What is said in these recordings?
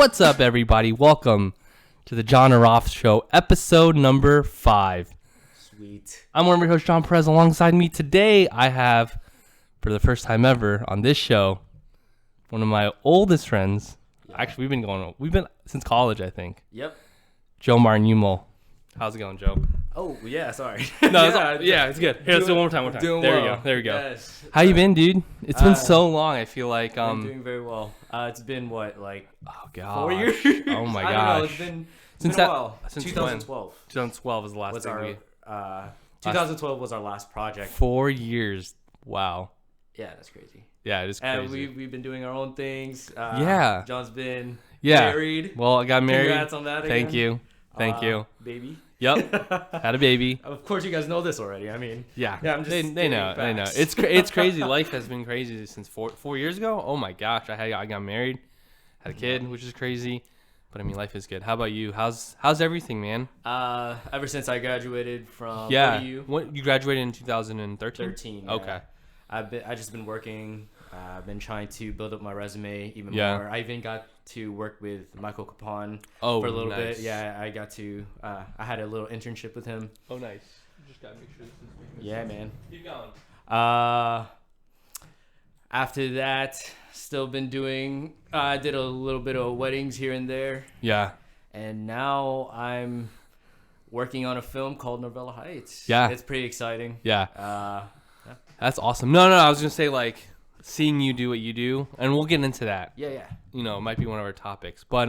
What's up, everybody? Welcome to the John Roth Show, episode number 5. Sweet. I'm one of your hosts, John Perez. Alongside me today, I have, for the first time ever on this show, one of my oldest friends. Yeah. Actually, we've been since college, I think. Yep. Jomartin Yumul. How's it going, Joe? Oh, yeah, sorry. No, it's good. Here, let's do it one more time. There we go. Yes. How you been, dude? It's been so long. I feel like I'm doing very well. It's been what, oh god, 4 years? Oh my I gosh. don't know. It's been a while. Since 2012. 2012 was the last thing we. 2012 was our last project. 4 years. Wow. Yeah, that's crazy. Yeah, it is crazy. And we've been doing our own things. Yeah. John's been Yeah. married. Well, I got married. Congrats on that again. Thank you. Baby. Yep. Had a baby. Of course, you guys know this already. I mean, yeah. I'm just they know. They know. It's crazy. Life has been crazy since 4 years ago. Oh my gosh. I got married, had a kid, which is crazy. But I mean, life is good. How about you? How's everything, man? Ever since I graduated from What you graduated in 2013? 13. Yeah. Okay. I just been working. I've been trying to build up my resume even more. I even got to work with Michael Capon for a little bit. Yeah, I got to. I had a little internship with him. Oh, nice. Just gotta make sure this is. Yeah, man. Keep going. After that, still been doing. I did a little bit of weddings here and there. Yeah. And now I'm working on a film called Novella Heights. Yeah. It's pretty exciting. Yeah. That's awesome. No, I was gonna say seeing you do what you do, and we'll get into that. Yeah. You know, it might be one of our topics, but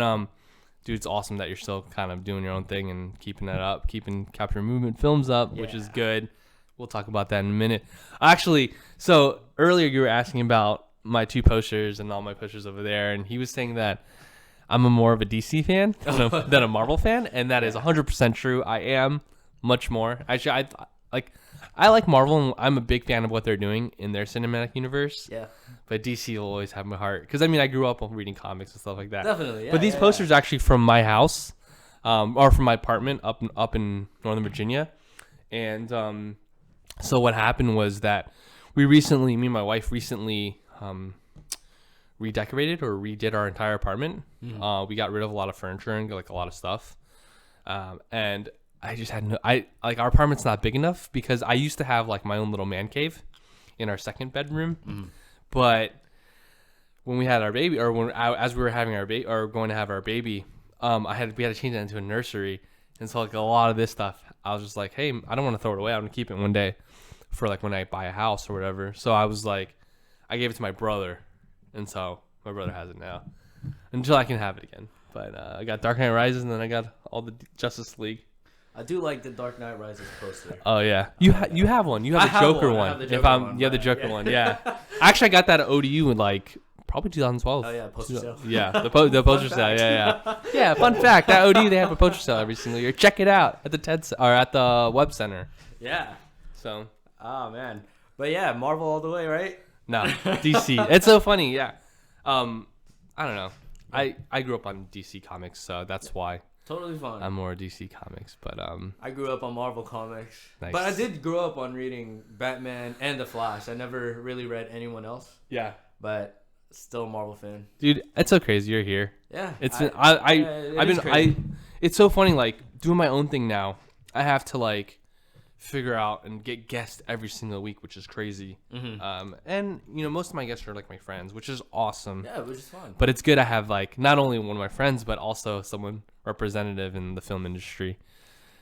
dude, it's awesome that you're still kind of doing your own thing and keeping that up, keeping Capture Movement Films up, which is good. We'll talk about that in a minute. Actually, so earlier you were asking about my 2 posters and all my posters over there, and he was saying that I'm more of a DC fan than a Marvel fan, and that is 100% true. I am much more. Actually, I like Marvel, and I'm a big fan of what they're doing in their cinematic universe. Yeah. But DC will always have my heart. Because, I mean, I grew up reading comics and stuff like that. Definitely, yeah. But these posters are actually from my house, or from my apartment up in Northern Virginia. And so what happened was that me and my wife recently redecorated or redid our entire apartment. Mm-hmm. We got rid of a lot of furniture and a lot of stuff. And I just had our apartment's not big enough because I used to have my own little man cave in our second bedroom. Mm-hmm. But when we had our baby, or as we were having our baby or going to have our baby, we had to change that into a nursery. And so a lot of this stuff, I was just like, hey, I don't want to throw it away. I'm gonna keep it one day for when I buy a house or whatever. So I was I gave it to my brother, and so my brother has it now until I can have it again. But I got Dark Knight Rises, and then I got all the Justice League. I do like the Dark Knight Rises poster. Oh yeah, you have one. You have the Joker one. You have the Joker one. Yeah. Actually, I got that at ODU in probably 2012. Oh yeah, poster sale. Yeah, the poster sale. Yeah. Yeah. Fun fact: at ODU they have a poster sale every single year. Check it out at at the Web Center. Yeah. So. Oh man, but yeah, Marvel all the way, right? No, DC. It's so funny. Yeah. I don't know. I grew up on DC comics, so that's why. Totally fine. I'm more DC comics, but I grew up on Marvel comics. Nice. But I did grow up on reading Batman and The Flash. I never really read anyone else. Yeah. But still a Marvel fan. Dude, it's so crazy you're here. Yeah. It's it's so funny doing my own thing now. I have to figure out and get guests every single week, which is crazy. Mm-hmm. And most of my guests are my friends, which is awesome. Yeah, which is fun. But it's good I have not only one of my friends, but also someone representative in the film industry.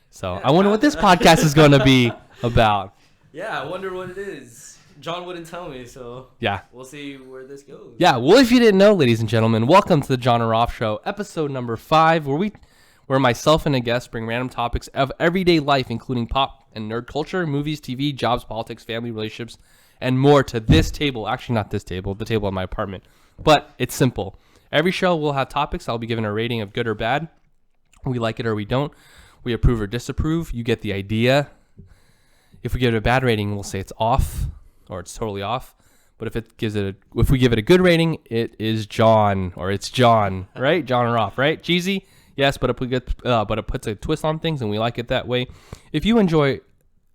So I wonder what this podcast is going to be about. Yeah, I wonder what it is. John wouldn't tell me, so yeah, we'll see where this goes. Yeah, well, if you didn't know, ladies and gentlemen, welcome to the John Roth Show, episode number 5, where myself and a guest bring random topics of everyday life, including pop and nerd culture, movies, TV, jobs, politics, family, relationships, and more to this table. Actually, not this table, the table in my apartment. But it's simple. Every show will have topics. I'll be given a rating of good or bad. We like it or we don't. We approve or disapprove. You get the idea. If we give it a bad rating, we'll say it's off or it's totally off. But if we give it a good rating, it is John, or it's John, right? John Roth, right? Cheesy. Yes, but it puts a twist on things, and we like it that way. If you enjoy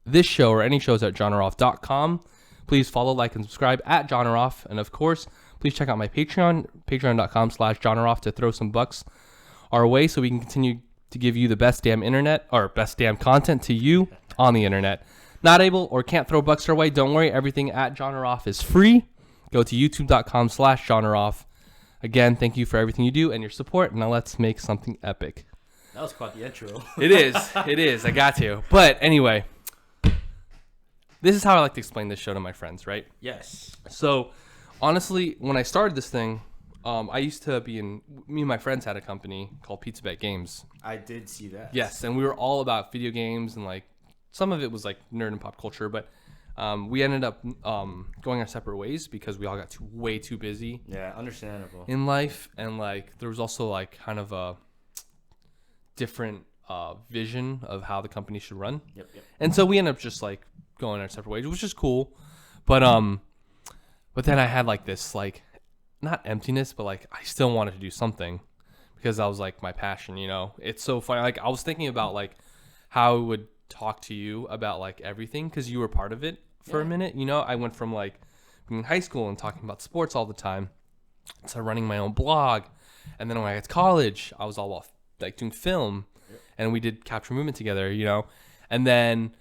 this show or any shows at johnroth.com, please follow, like, and subscribe at John Roth. And, of course, please check out my Patreon, patreon.com/JohnRoff, to throw some bucks our way so we can continue to give you the best damn internet, or best damn content to you on the internet. Not able or can't throw bucks our way, don't worry. Everything at JohnRoff is free. Go to youtube.com/JohnRoff. Again, thank you for everything you do and your support. Now let's make something epic. That was quite the intro. It is. It is. I got to. But anyway, this is how I like to explain this show to my friends, right? Yes. So, honestly, when I started this thing, I used to be me and my friends had a company called Pizza Bet Games. I did see that. Yes, and we were all about video games, and like some of it was like nerd and pop culture, but we ended up going our separate ways because we all got way too busy. Yeah, understandable. In life, and like there was also like kind of a different vision of how the company should run. Yep. And so we ended up just like going our separate ways, which is cool. But then I had like this like not emptiness, but like I still wanted to do something because that was like my passion, you know. It's so funny. Like I was thinking about like how I would talk to you about like everything because you were part of it for a minute, you know. I went from like being in high school and talking about sports all the time to running my own blog, and then when I got to college I was all about like doing film, and we did capture movement together, you know. And then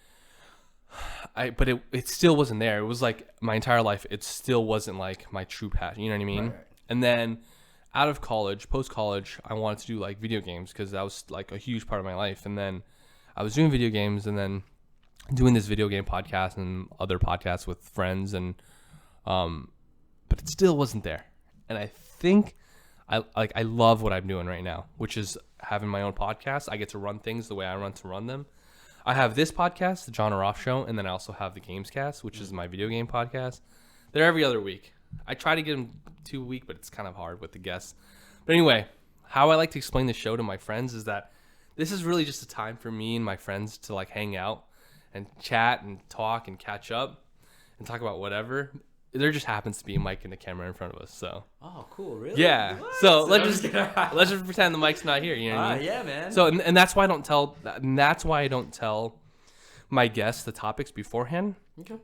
but it still wasn't there. It was like my entire life it still wasn't like my true passion, you know what I mean? Right. And then out of college, post college, I wanted to do like video games because that was like a huge part of my life. And then I was doing video games and then doing this video game podcast and other podcasts with friends, and but it still wasn't there. And I think I love what I'm doing right now, which is having my own podcast. I get to run things the way I want to run them. I have this podcast, the Jon Roth Show, and then I also have the Gamescast, which is my video game podcast. They're every other week. I try to get them 2 a week, but it's kind of hard with the guests. But anyway, how I like to explain the show to my friends is that this is really just a time for me and my friends to like hang out and chat and talk and catch up and talk about whatever. There just happens to be a mic and a camera in front of us, so. Oh, cool! Really? Yeah. What? So let's just pretend the mic's not here. You know what I mean? Yeah, man. So and that's why I don't tell. And that's why I don't tell my guests the topics beforehand. Okay.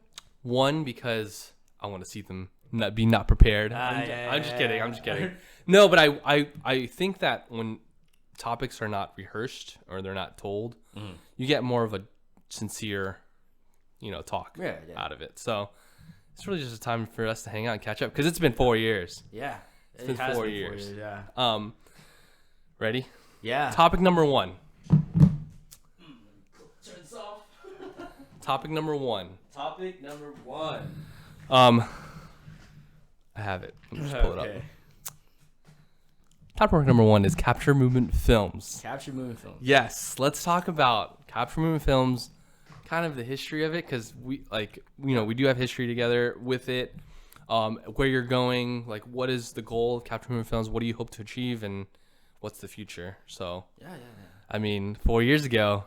One, because I want to see them not prepared. I'm just kidding. No, but I think that when topics are not rehearsed or they're not told, you get more of a sincere, talk out of it. So. It's really just a time for us to hang out and catch up because it's been 4 years. Yeah. It's been 4 years. Yeah. Ready? Yeah. Topic number one. Turn this off. Topic number one. I have it. Let me just pull it up. Topic number one is capture movement films. Capture movement films. Yes. Let's talk about capture movement films. Kind of the history of it, because we do have history together with it, where you're going, like what is the goal of capture movement films, what do you hope to achieve, and what's the future. So yeah. I mean 4 years ago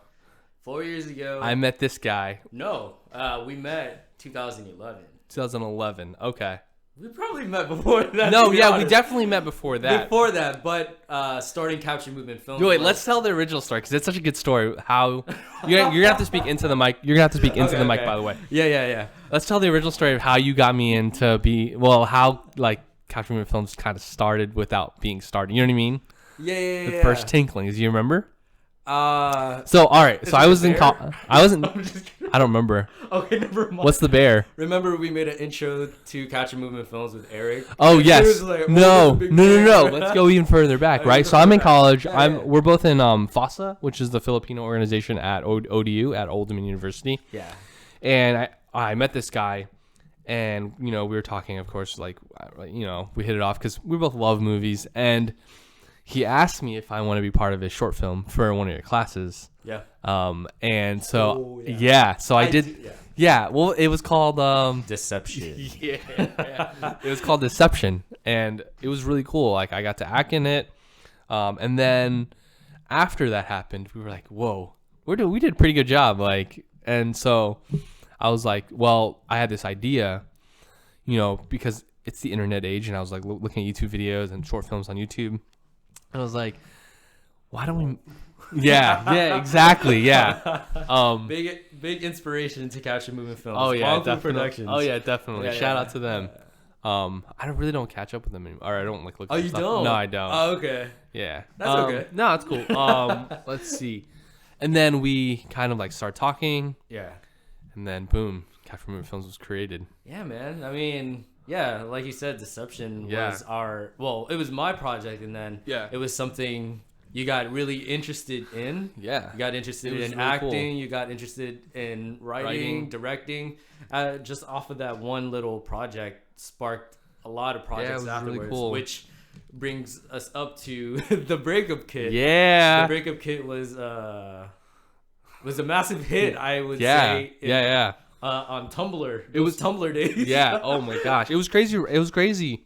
I met this guy. No, we met 2011. Okay. We probably met before that. No, yeah, we definitely met before that. But starting capture movement films. Wait, let's tell the original story because it's such a good story. How you're gonna have to speak into the mic. You're gonna have to speak into the mic, by the way. Yeah. Let's tell the original story of how you got me into how like capture movement films kind of started without being started. You know what I mean? Yeah. The first tinklings. You remember? So all right. So I was in. I wasn't. I don't remember. Okay, never mind. What's the bear? Remember we made an intro to capture movement films with Eric? Oh yes. Like, no. Let's go even further back, right? So I'm in college. We're both in FOSSA, which is the Filipino organization at ODU at Old Dominion University. Yeah. And I met this guy, and we were talking, of course, like we hit it off because we both love movies, and he asked me if I want to be part of a short film for one of your classes. Yeah. And so so I did. Yeah. Well, it was called Deception. Yeah. It was called Deception, and it was really cool. Like I got to act in it, and then after that happened, we were like, "Whoa, we did a pretty good job." Like, and so I was like, "Well, I had this idea, because it's the internet age," and I was like looking at YouTube videos and short films on YouTube. I was like, why don't we? Yeah, exactly. Yeah. Big inspiration to capture movement films. Oh yeah, definitely. Productions. Oh yeah, definitely. Shout out to them. I really don't catch up with them anymore. Or I don't like look. Oh, you stuff. don't? No, I don't. Oh, okay. Yeah, that's okay. No, it's cool. Let's see, and then we kind of like start talking. Yeah. And then boom, Capture Movie Films was created. Yeah, man. I mean, yeah, like you said, Deception was it was my project, and then it was something you got really interested in. Yeah. You got interested in really acting. Cool. You got interested in writing, directing. Just off of that one little project sparked a lot of projects afterwards, really cool. Which brings us up to the Breakup Kit. Yeah. The Breakup Kit was a massive hit, I would say. On Tumblr. It was Tumblr days. Yeah. Oh my gosh. It was crazy. It was crazy.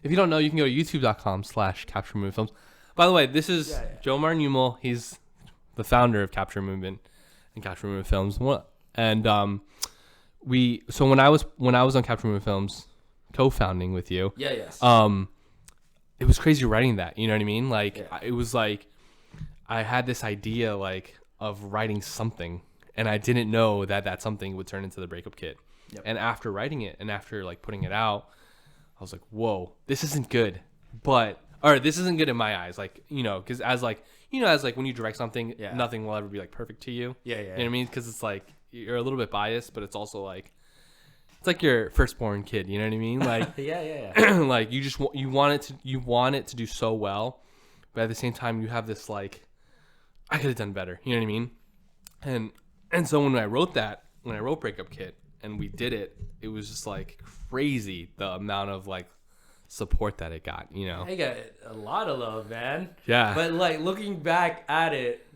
If you don't know, you can go to youtube.com/Capture Movie Films. By the way, this is Jomartin Yumul. He's the founder of Capture Movement and Capture Movement Films. And so when I was on Capture Movement Films, co-founding with you. Yeah. Yes. It was crazy writing that. You know what I mean? Like it was like I had this idea like of writing something, and I didn't know that something would turn into the Breakup Kit. Yep. And after writing it and after like putting it out, I was like, whoa, this isn't good. Or this isn't good in my eyes, like, you know, because as when you direct something, nothing will ever be like perfect to you. Yeah. You know what I mean? Because it's like you're a little bit biased, but it's also like it's like your firstborn kid. You know what I mean? Like like you want it to do so well, but at the same time you have this like I could have done better. You know what I mean? And so when I wrote Breakup Kit and we did it, it was just like crazy the amount of like support that it got, you know. I got a lot of love, man. Yeah. But like looking back at it,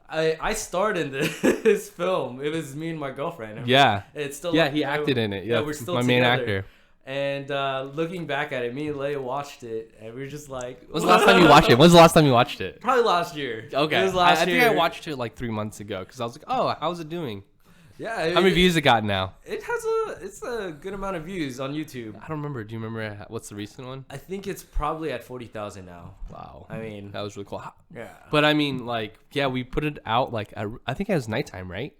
I starred in this film. It was me and my girlfriend. Yeah. It's still he acted in it. Yeah, we're still my together. main actor. And looking back at it, me and Leia watched it, and we were just like, When's the last time you watched it? When's the last time you watched it? Probably last year. Okay. It was last year. I think I watched it like 3 months ago because I was like, oh, how's it doing? Yeah. How many views it got now? It's a good amount of views on YouTube. I don't remember. Do you remember what's the recent one? I think it's probably at 40,000 now. Wow. I mean, that was really cool. Yeah. But I mean, like, we put it out like I think it was nighttime, right?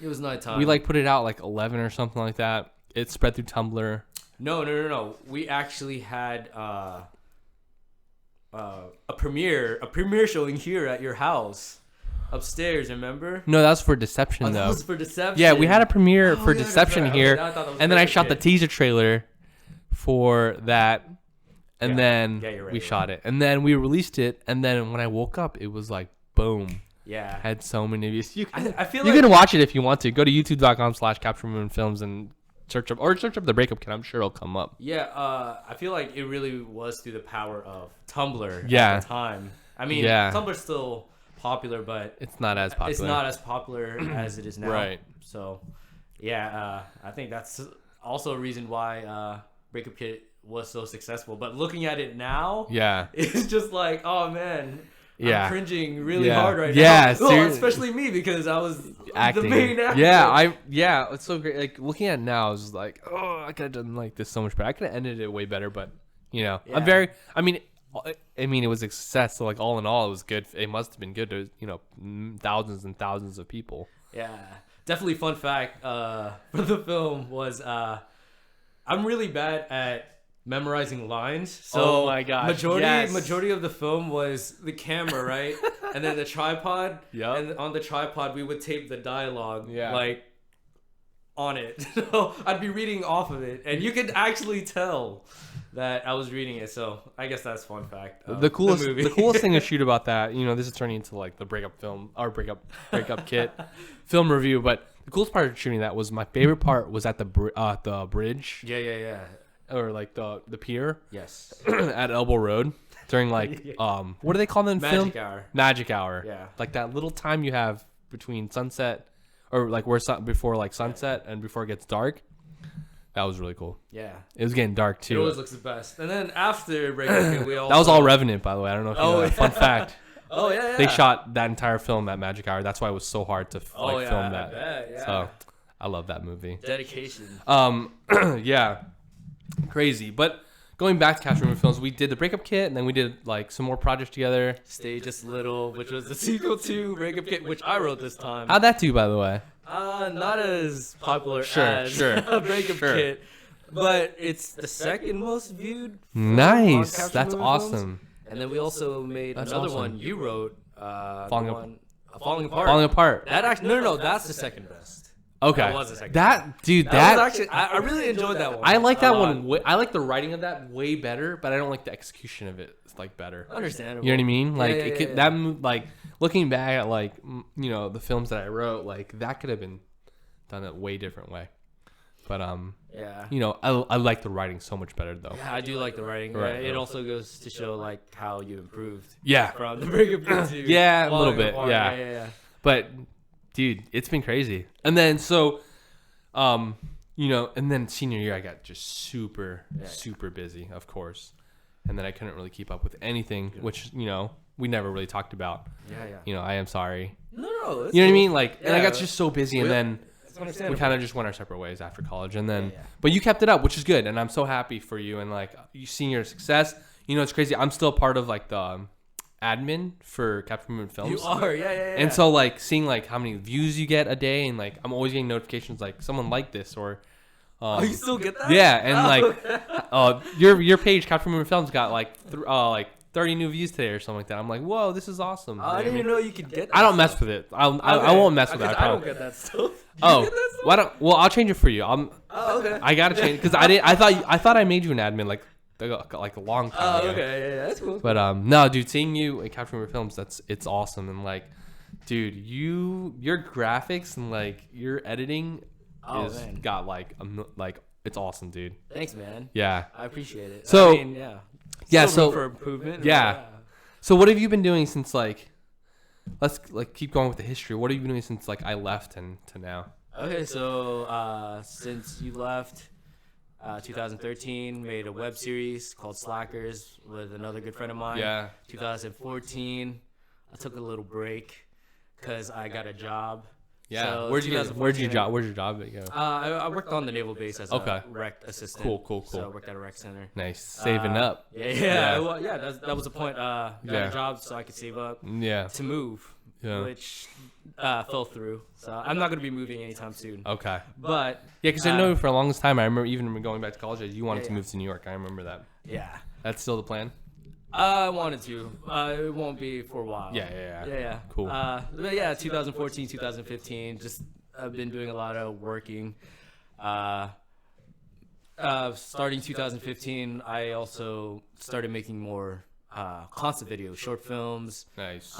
It was nighttime. We like put it out like 11 or something like that. It spread through Tumblr. No. We actually had a premiere showing here at your house. Upstairs, remember? No, that was for Deception, though. That was for Deception. Yeah, we had a premiere for Deception here, and then I shot the Kit. teaser trailer for that, and then we shot it, and then we released it, and then when I woke up, it was like boom. Yeah, had so many views. I feel you like can watch it if you want to. Go to youtube.com/Capture Movement Films and search up the Breakup Kit. I'm sure it'll come up. Yeah, I feel like it really was through the power of Tumblr at the time. I mean, Tumblr's still popular, but it's not as popular. It's not as popular as it is now. Right. So, I think that's also a reason why Breakup Kit was so successful. But looking at it now, it's just like, oh man, I'm cringing really hard right now. Well, especially me because I was acting. The main actor. It's so great. Like looking at it now, I was like, oh, I could have done like this so much better. I could have ended it way better, but it was a success. So like all in all, it was good. It must have been good to thousands and thousands of people. Yeah, definitely. Fun fact for the film was I'm really bad at memorizing lines. So oh my gosh, majority of the film was the camera, right, and then the tripod. Yeah, and on the tripod we would tape the dialogue. Like on it. So I'd be reading off of it, and you could actually tell that I was reading it. So I guess that's fun fact. The coolest thing to shoot about that, this is turning into like the breakup film or breakup Kit film review. But the coolest part of shooting that was my favorite part was at the bridge. Yeah. Or like the pier. Yes. At Elbow Road during like what do they call them in film? Magic hour. Yeah. Like that little time you have between sunset or like before like sunset and before it gets dark. That was really cool. Yeah. It was getting dark too. It always looks the best. And then after Breakup Kit, we all that was all Revenant, by the way. I don't know if you know that. Fun fact. Oh yeah. They shot that entire film at Magic Hour. That's why it was so hard to film that. I bet, yeah. So I love that movie. Dedication. Yeah. Crazy. But going back to Capture Movie Films, we did the Breakup Kit, and then we did like some more projects together. Stay Just a Little, which was the sequel to Breakup Kit, which I wrote this time. How'd that do, by the way? Not as popular as Breakup Kit. but it's the second most viewed. Nice. That's awesome. Films. And then we also made another one you wrote. Falling Apart. Falling Apart. That actually no, that's the second best. Okay. That was the second. That dude. That was actually. I really enjoyed that one. I like that one. I like the writing of that way better, but I don't like the execution of it. It's like better. Understandable. You know what I mean? Like yeah. That like looking back at like the films that I wrote, like that could have been done a way different way. But yeah. I like the writing so much better though. Yeah, I do like the writing. Right. It also goes to show like how you improved. Yeah. From the breakup to yeah, a little bit. Apart. Yeah. But dude, it's been crazy. And then so, and then senior year I got just super busy, of course. And then I couldn't really keep up with anything, which we never really talked about. Yeah. I am sorry. No. You know what I mean? Like, and I got just so busy, and then we kind of just went our separate ways after college. And then, but you kept it up, which is good, and I'm so happy for you. And like, you seeing your success. It's crazy. I'm still part of like the admin for Captain Movement Films. You are, yeah. And so like seeing like how many views you get a day, and like I'm always getting notifications like someone liked this or. You still get that? Yeah, and your page, Captain Movement Films, got like 30 new views today or something like that. I'm like, whoa, this is awesome. I didn't even know you could get that. I don't mess with it. I won't mess with it. I don't get that stuff. Why don't? Well, I'll change it for you. Okay. I gotta change because I thought I made you an admin like a long time ago. Okay, yeah, that's cool. But no, dude, seeing you at Captain Movement Films, it's awesome. And like, dude, your graphics and like your editing. Got like it's awesome, dude. Thanks, man. Yeah, I appreciate it. So yeah. So for improvement. Yeah. So what have you been doing since like? Let's like keep going with the history. What have you been doing since like I left and to now? Okay, so since you left, 2013 made a web series called Slackers with another good friend of mine. Yeah. 2014, I took a little break because I got a job. Yeah. So Where's your job go? I worked on the naval base as a rec assistant. Cool. So I worked at a rec center. Nice. Saving up. Yeah. Well, that was the point. Got a job so I could save up. Yeah. To move. Yeah. Which fell through. So I'm not going to be moving anytime soon. Okay. But because I know for the longest time, I remember even going back to college, you wanted to move to New York. I remember that. Yeah. That's still the plan. I wanted to. It won't be for a while. Yeah. Cool. But yeah, 2014, 2015, just I've been doing a lot of working. Starting 2015, I also started making more concept videos, short films. Nice.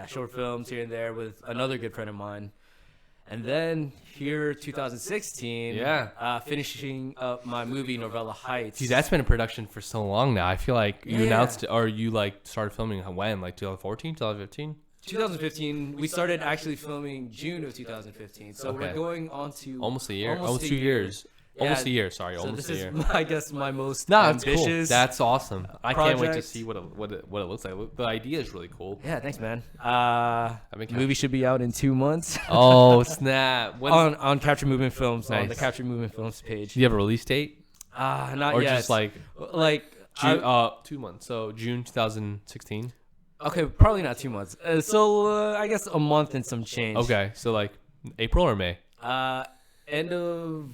Short films here and there with another good friend of mine. And then here, 2016, finishing up my movie Novella Heights. Dude, that's been in production for so long now. I feel like you announced it, or you like started filming when, like 2014, 2015? 2015. We started actually filming June of 2015. So we're going on to almost a year, almost 2 years. Almost a year, sorry. So almost a year. This is, I guess, my most ambitious. Cool. That's awesome. I can't wait to project. see what it looks like. The idea is really cool. Yeah, thanks, man. Movie should be out in 2 months. Oh, snap. on Capture Movement Films, nice. on the Capture Movement Films page. Do you have a release date? Not or yet. Or just like June, 2 months. So June 2016? Okay, probably not 2 months. I guess a month and some change. Okay, so like April or May? End of...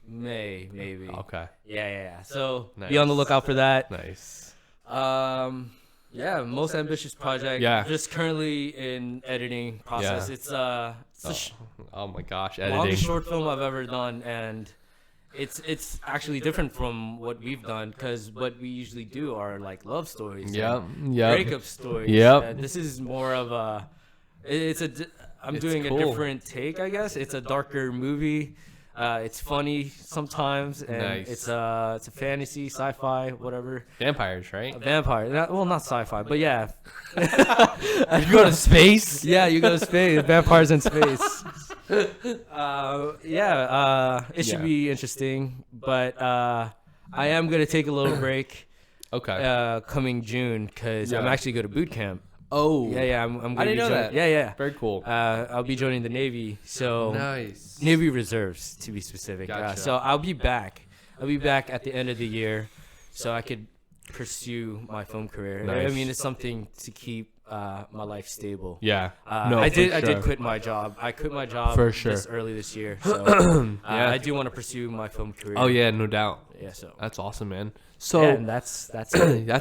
May, maybe. Okay. Yeah. So be on the lookout for that. Nice. Most ambitious project. Yeah. Just currently in editing process. Yeah. It's oh my gosh, editing. Longest short film I've ever done, and it's actually different from what we've done because what we usually do are like love stories. Yeah. Breakup stories. Yep. This is more of a. I'm doing cool. a different take, I guess. It's a darker movie. It's funny sometimes, and nice. it's a fantasy, sci-fi, whatever. Vampires, right? Vampire. Not sci-fi, but yeah. You go to space? Yeah, you go to space. Vampires in space. It should be interesting, but I am gonna take a little break. Okay. Coming June, because I'm actually going to boot camp. Oh. Yeah. I'm going I didn't know that. Yeah. Very cool. I'll be joining the Navy. So nice. Navy Reserves, to be specific. Gotcha. So I'll be back. I'll be back at the end of the year, so I could pursue my film career. Nice. I mean, it's something to keep my life stable. Yeah. I did quit my job. I quit my job for sure just early this year. So I do want to pursue my film career. Oh yeah, no doubt. Yeah, so that's awesome, man. So and that's that's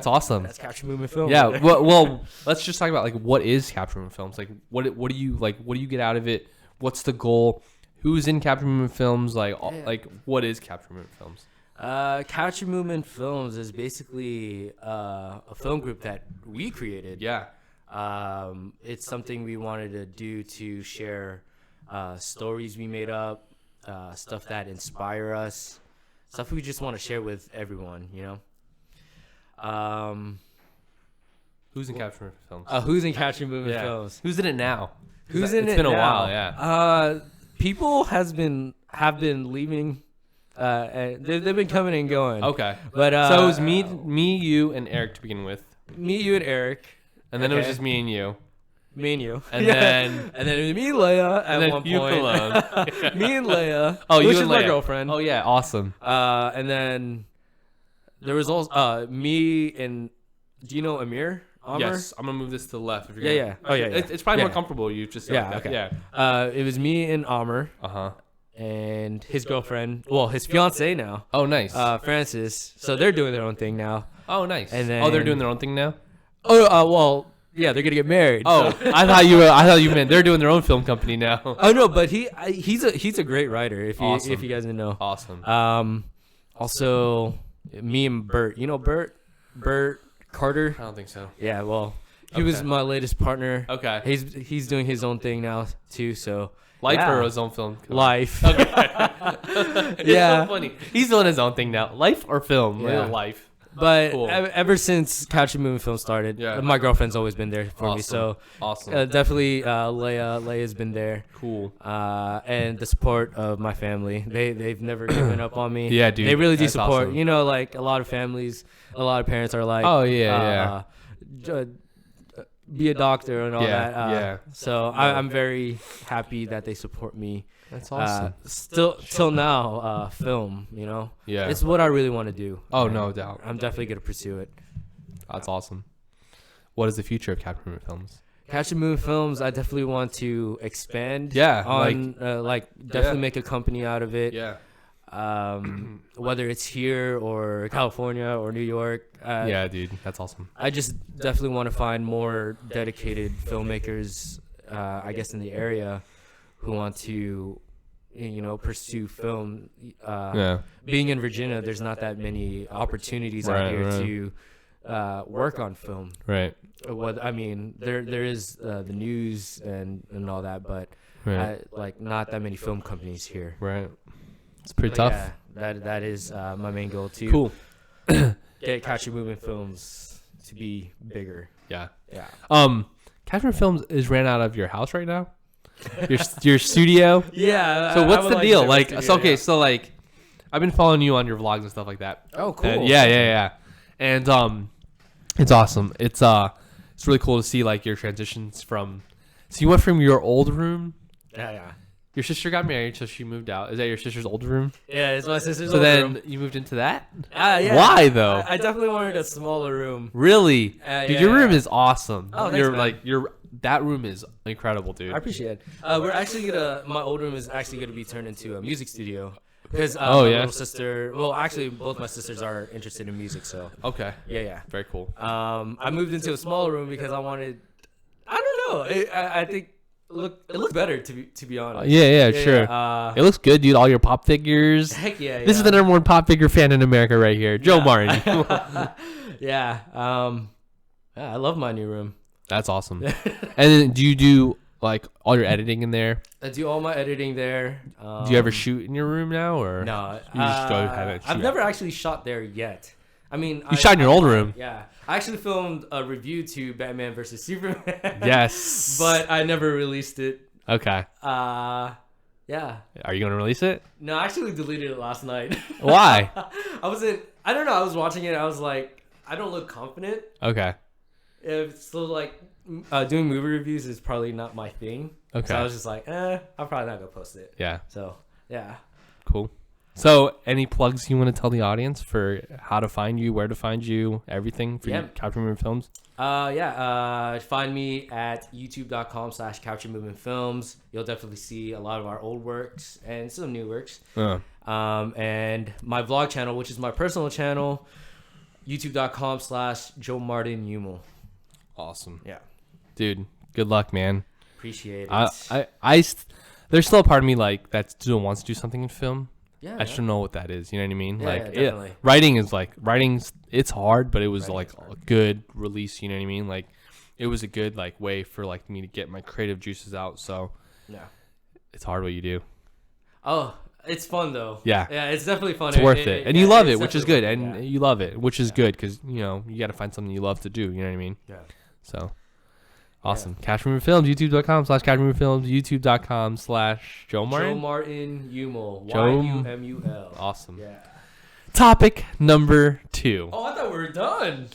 awesome. That's capture movement film. Yeah. well, let's just talk about like what is capture movement films. Like what do you like? What do you get out of it? What's the goal? Who's in capture movement films? Like what is capture movement films? Capture Movement Films is basically a film group that we created. Yeah. It's something we wanted to do to share stories we made up, stuff that inspire us, stuff we just want to share with everyone, you know? Who's in capture movement films? Who's in capture movement films? Who's in it now? Who's in it now? It's been a while, yeah. People have been leaving. And they've been coming and going. Okay, but so it was me, you, and Eric to begin with. Me, you, and Eric, and then it was just me and you. Me and you, and then it was me and Leia at one you point. Alone. Me and Leia. Oh, you which and is Leia. my girlfriend. Oh yeah, awesome. And then there was also me and do you know Amir? Yes, I'm gonna move this to the left. If you're yeah. Oh yeah. It's probably more comfortable. You just okay. Yeah. It was me and Amr. And his girlfriend, well, his fiance now. Oh, nice. Francis. So they're doing their own thing now. Oh, nice. And then, they're doing their own thing now. Oh, well, yeah, they're gonna get married. Oh, so. I thought you meant they're doing their own film company now. Oh no, but he's a great writer. If you guys didn't know. Awesome. Also, me and Bert. You know Bert? Bert Carter. I don't think so. Yeah, well, he was my latest partner. Okay. He's doing his own thing now too. So. Life or his own film? Life. Okay. It's so funny. He's doing his own thing now. Life or film? Yeah. Life. But cool. Ever since Capture Movement Film started, my girlfriend's always been there for me. So awesome. Definitely Leia's been there. Cool. And the support of my family. They've never given up on me. Yeah, dude. They really do support. Awesome. You know, like a lot of families, a lot of parents are like, oh yeah, be a doctor and all that. Yeah. So I'm very happy that they support me. That's awesome. Still till now, film. You know. Yeah. It's what I really want to do. Oh, no doubt. I'm definitely gonna pursue it. That's awesome. What is the future of Capture Movement Films? Capture Movement Films, I definitely want to expand. Yeah. On definitely make a company out of it. Yeah. Whether it's here or California or New York. Yeah, dude, that's awesome. I just definitely want to find more dedicated filmmakers, I guess, in the area who want to, pursue film. Being in Virginia, there's not that many opportunities out here to work on film. Right. I mean, there is the news and all that, but not that many film companies here. Right. It's pretty tough. Yeah, that is my main goal too. Cool. Get Capture Movement Films to be bigger. Yeah. Yeah. Capture Films is ran out of your house right now. Your studio. Yeah. So what's the deal? So I've been following you on your vlogs and stuff like that. Oh, cool. And yeah. And it's awesome. It's really cool to see like your transitions from. So you went from your old room. Yeah. Your sister got married, so she moved out. Is that your sister's old room? Yeah, it's my sister's old room. So then you moved into that? Yeah. Why though? I definitely wanted a smaller room. Really? Dude, your room is awesome. Oh, thanks, man. That room is incredible, dude. I appreciate it. We're actually my old room is actually gonna be turned into a music studio. Because my little sister, well, actually, both my sisters are interested in music, so. Okay. Yeah. Very cool. I moved into a smaller room because I wanted, I don't know, I think it looked better to be honest. Yeah, sure. It looks good, dude. All your pop figures. Heck yeah. This is the number one pop figure fan in America right here, Jomartin. Yeah. I love my new room. That's awesome. And then do you do like all your editing in there? I do all my editing there. Do you ever shoot in your room now, or no? You just go have it? I've never actually shot there yet. I mean, you shot in your old room. Yeah, I actually filmed a review to Batman vs Superman. Yes, but I never released it. Okay. Yeah. Are you gonna release it? No, I actually deleted it last night. Why? I don't know. I was watching it. I was like, I don't look confident. Okay. So like, doing movie reviews is probably not my thing. Okay. So I was just like, I'm probably not gonna post it. Yeah. So yeah. Cool. So, any plugs you want to tell the audience for how to find you, where to find you, everything for your Capture Movement Films? Find me at youtube.com/Capture Movement Films. You'll definitely see a lot of our old works and some new works. And my vlog channel, which is my personal channel, youtube.com/Jomartin Yumul. Awesome. Yeah. Dude, good luck, man. Appreciate it. There's still a part of me like that still wants to do something in film. Yeah, I just don't know what that is. You know what I mean? Yeah, like definitely. writing's it's hard, but it was Writing's like a good release. You know what I mean? Like it was a good like way for like me to get my creative juices out. So yeah, it's hard what you do. Oh, it's fun though. Yeah, it's definitely fun. It's worth it, and you love it, which is good. And you love it, which is good because you got to find something you love to do. You know what I mean? Yeah. So. Awesome. Yeah. Capture Movement Films, youtube.com/Capture Movement Films, youtube.com/Jomartin. Jomartin Yumul. Yumul. Awesome. Yeah. Topic number 2. Oh, I thought we were done.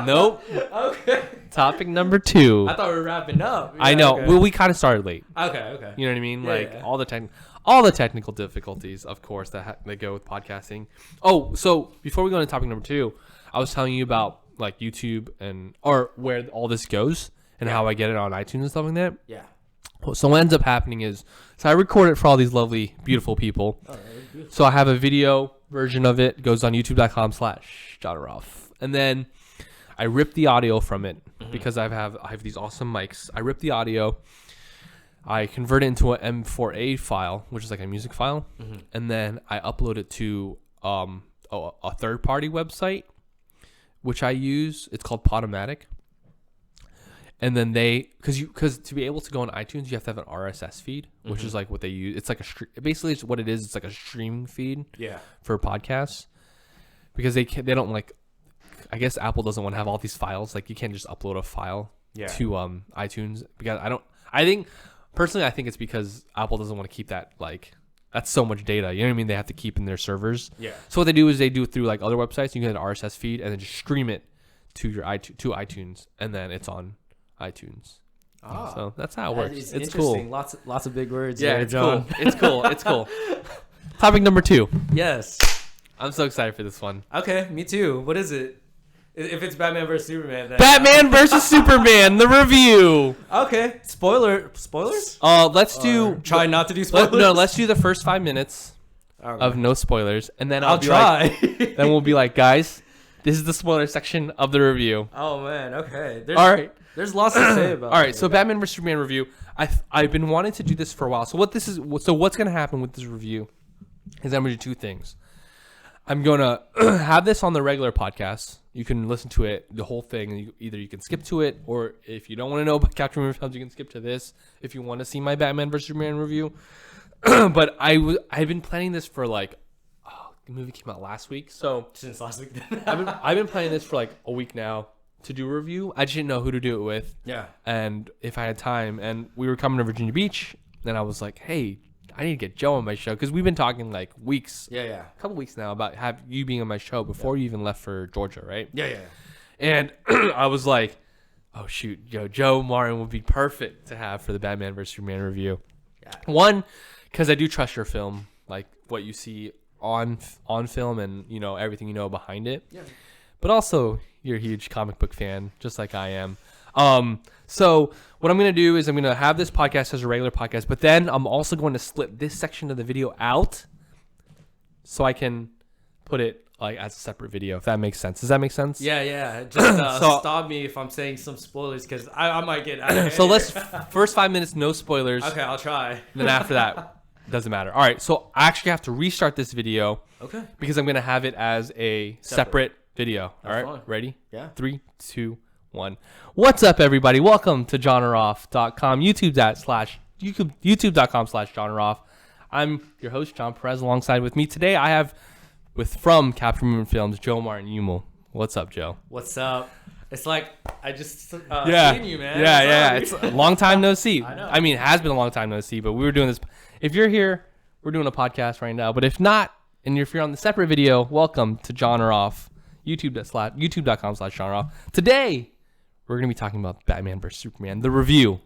Nope. Okay. Topic number 2. I thought we were wrapping up. Yeah, I know. Okay. Well, we kind of started late. Okay. You know what I mean? Yeah, all the technical difficulties, of course, that go with podcasting. Oh, so before we go into topic number 2, I was telling you about like YouTube or where all this goes. And how I get it on iTunes and stuff like that. Yeah. So what ends up happening is, I record it for all these lovely, beautiful people. Oh, beautiful. So I have a video version of it. It goes on youtube.com/JON. And then I rip the audio from it because I have these awesome mics. I rip the audio. I convert it into an M4A file, which is like a music file. And then I upload it to a third-party website, which I use. It's called Podomatic. And then because to be able to go on iTunes, you have to have an RSS feed, which is like what they use. It's like basically it's what it is. It's like a streaming feed for podcasts because they don't like, I guess Apple doesn't want to have all these files. Like you can't just upload a file to iTunes because I think it's because Apple doesn't want to keep that like, that's so much data. You know what I mean? They have to keep in their servers. Yeah. So what they do is they do it through like other websites. You can get an RSS feed and then just stream it to your iTunes and then it's on iTunes. So that's how it works. It's cool. Lots of big words. Yeah, there, it's John. cool. It's cool. Topic number 2. Yes. I'm so excited for this one. Okay, me too. What is it? If it's Batman vs Superman, then Batman vs Superman, the review. Okay. Spoilers? Let's do. Try not to do spoilers. Let's do the first 5 minutes of no spoilers, and then I'll try. Then we'll be like, guys, this is the spoiler section of the review. Oh man. Okay. All right. There's lots to say about it. All right, so Batman vs Superman review. I've been wanting to do this for a while. So what's going to happen with this review is I'm going to do 2 things. I'm going to have this on the regular podcast. You can listen to it, the whole thing. And either you can skip to it, or if you don't want to know about Capture Movement Films, you can skip to this. If you want to see my Batman vs Superman review. But I've been planning this for like, the movie came out last week. So since last week. I've been planning this for like a week now. To do a review. I just didn't know who to do it with. Yeah. And if I had time. And we were coming to Virginia Beach. And I was like, hey, I need to get Joe on my show. Because we've been talking like weeks. Yeah. A couple weeks now about you being on my show before you even left for Georgia, right? Yeah. And I was like, oh, shoot. Joe Martin would be perfect to have for the Batman vs. Superman review. Yeah. One, because I do trust your film. Like what you see on film and, everything you know behind it. Yeah. But also, you're a huge comic book fan, just like I am. So what I'm going to do is I'm going to have this podcast as a regular podcast, but then I'm also going to split this section of the video out so I can put it like as a separate video, if that makes sense. Does that make sense? Yeah. Just stop me if I'm saying some spoilers because I might get out of So let's, first 5 minutes, no spoilers. Okay, I'll try. Then after that, doesn't matter. All right, so I actually have to restart this video. Okay. Because I'm going to have it as a separate video. All right, ready? Yeah. 3, 2, 1. What's up, everybody? Welcome to JONaroff.com, youtube.com/JONaroff. I'm your host, John Perez. Alongside with me today, I have from Capture Movement Films, Jomartin Yumul. What's up, Joe? What's up? It's like I just seen you, man. Yeah. It's a long time no see. I know. I mean, it has been a long time no see, but we were doing this. If you're here, we're doing a podcast right now. But if not, and if you're on the separate video, welcome to JONaroff. youtube.com/JONaroff. Today, we're going to be talking about Batman vs. Superman, the review.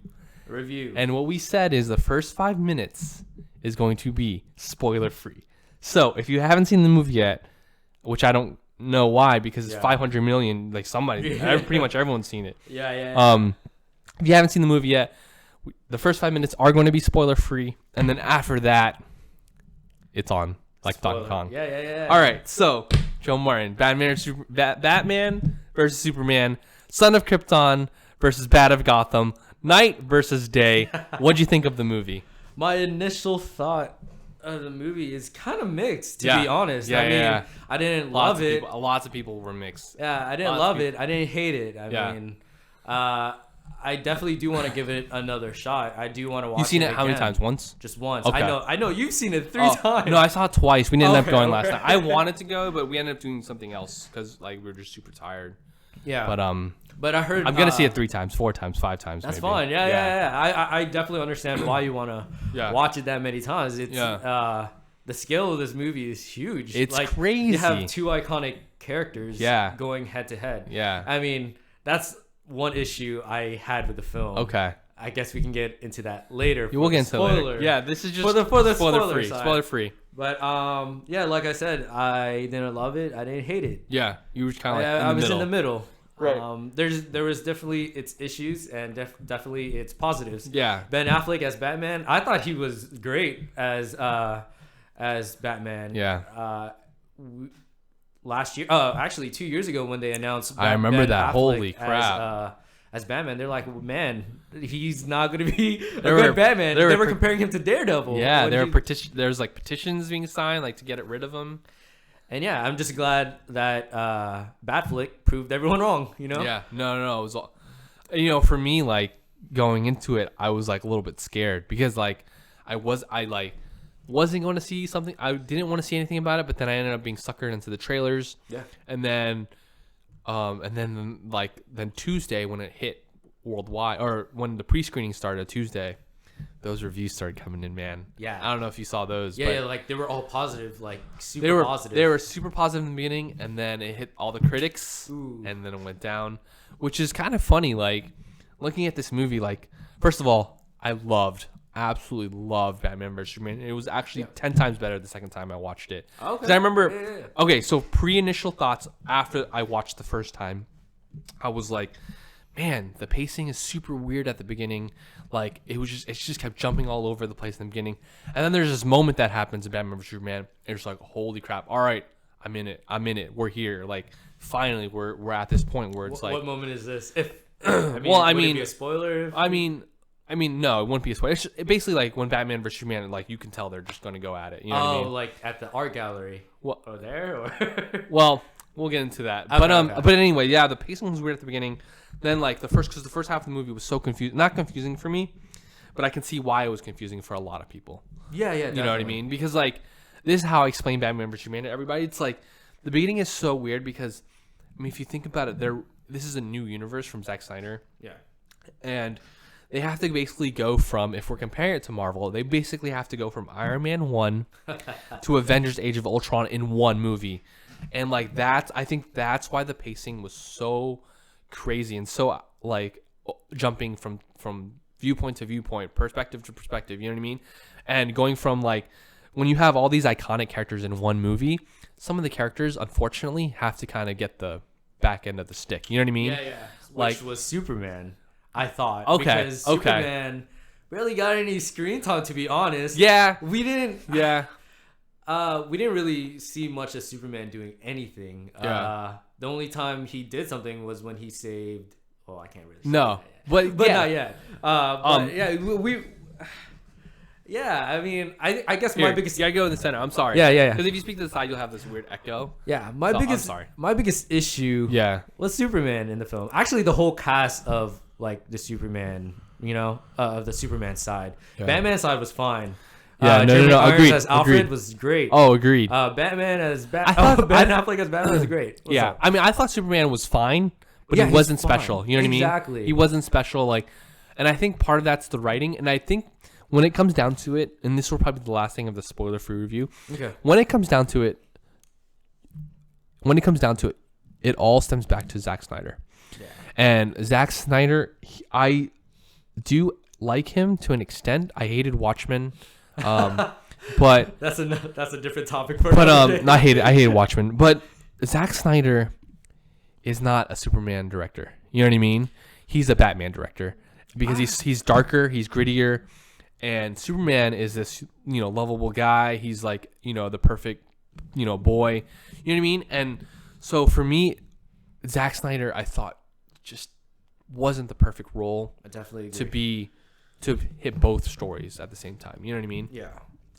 And what we said is the first 5 minutes is going to be spoiler-free. So if you haven't seen the movie yet, which I don't know why, because it's 500 million, like somebody, pretty much everyone's seen it. Yeah. If you haven't seen the movie yet, the first 5 minutes are going to be spoiler free, and then after that, it's on like Donkey Kong. Yeah. All right, so Jomartin, Batman versus Superman, Son of Krypton versus Bat of Gotham, night versus day. What'd you think of the movie? My initial thought of the movie is kind of mixed, to be honest. I mean, I didn't love it. Lots of people were mixed. Yeah, I didn't love it. I didn't hate it. I mean, I definitely do want to give it another shot. I do want to watch it. You've seen it again. how many times? Once? Just once. Okay. I know you've seen it 3 times. No, I saw it twice. We didn't end up going last night. I wanted to go, but we ended up doing something else because like we were just super tired. Yeah. But I heard I'm gonna see it 3 times, 4 times, 5 times. That's maybe. fine. Yeah. I definitely understand why you want to watch it that many times. It's the scale of this movie is huge. It's like, crazy. You have 2 iconic characters going head to head. Yeah. I mean, that's one issue I had with the film. Okay. I guess we can get into that later. We'll get into it later. Yeah, this is just for the spoiler free. Spoiler free. But like I said, I didn't love it. I didn't hate it. Yeah, you were kind of like I was in the middle. Right. There was definitely its issues and definitely its positives. Yeah. Ben Affleck as Batman, I thought he was great as Batman. Yeah. Last year, actually 2 years ago when they announced I remember Ben that. Affleck Holy crap. as Batman, they're like, man, he's not gonna be a good Batman. They were comparing him to Daredevil. Yeah, there's like petitions being signed like to get rid of him. And yeah, I'm just glad that Batflick proved everyone wrong. You know? Yeah, no, it was all, for me, like going into it, I was like a little bit scared because like I wasn't going to see something. I didn't want to see anything about it, but then I ended up being suckered into the trailers. Yeah. And then Tuesday when it hit worldwide, or when the pre-screening started Tuesday, those reviews started coming in, man. Yeah. I don't know if you saw those. Yeah, like they were all positive, like super positive. They were super positive in the beginning, and then it hit all the critics, and then it went down, which is kind of funny. Like looking at this movie, like first of all, I absolutely loved Batman vs Superman. It was actually 10 times better the second time I watched it. Okay. Because I remember, okay, so pre-initial thoughts after I watched the first time, I was like, man, the pacing is super weird at the beginning. Like it just kept jumping all over the place in the beginning. And then there's this moment that happens in Batman vs Superman, and it's like, holy crap! All right, I'm in it. We're here. Like finally, we're at this point where it's like, what moment is this? If would it be a spoiler? I mean, no, it wouldn't be a spoiler. It's basically like when Batman vs Superman, like you can tell they're just going to go at it. You know what I mean? Like at the art gallery. Well, or well, we'll get into that. But anyway, yeah, the pacing was weird at the beginning. Then like the first half of the movie was so not confusing for me, but I can see why it was confusing for a lot of people. Yeah, You know what I mean? Because like this is how I explain Batman vs Superman to everybody. It's like the beginning is so weird because I mean if you think about it, this is a new universe from Zack Snyder. Yeah. And they have to basically go from, if we're comparing it to Marvel, they basically have to go from Iron Man 1 to Avengers Age of Ultron in one movie. And like I think that's why the pacing was so crazy and so like jumping from viewpoint to viewpoint, perspective to perspective, you know what I mean? And going from like, when you have all these iconic characters in one movie, some of the characters unfortunately have to kind of get the back end of the stick, you know what I mean? Yeah. Which was Superman. I thought. Okay. Because Superman barely got any screen time, to be honest. Yeah. We didn't. Yeah. We didn't really see much of Superman doing anything. Yeah. The only time he did something was when he saved. Oh, I can't really. No. But not yet. We. Yeah, I mean, I guess my biggest. You gotta go in the center. I'm sorry. Yeah. Because if you speak to the side, you'll have this weird echo. Yeah, my biggest issue. Yeah. Was Superman in the film. Actually, the whole cast of like the Superman, of the Superman side. Yeah. Batman side was fine. Yeah, no. Agreed. As Alfred was great. Oh, agreed. Batman as Ben Affleck as Batman was great. What's up? I mean, I thought Superman was fine, but he wasn't special. You know what I mean? Exactly. He wasn't special. Like, and I think part of that's the writing. And I think when it comes down to it, and this will probably be the last thing of the spoiler-free review. Okay. When it comes down to it, it all stems back to Zack Snyder. Yeah. And Zack Snyder, I do like him to an extent. I hated Watchmen. But that's a different topic for another day. I hate Watchmen. But Zack Snyder is not a Superman director. You know what I mean? He's a Batman director because he's darker, he's grittier, and Superman is this, you know, lovable guy. He's like, you know, the perfect, you know, boy. You know what I mean? And so for me, Zack Snyder, I thought just wasn't the perfect role. I definitely agree. to hit both stories at the same time. You know what I mean? Yeah.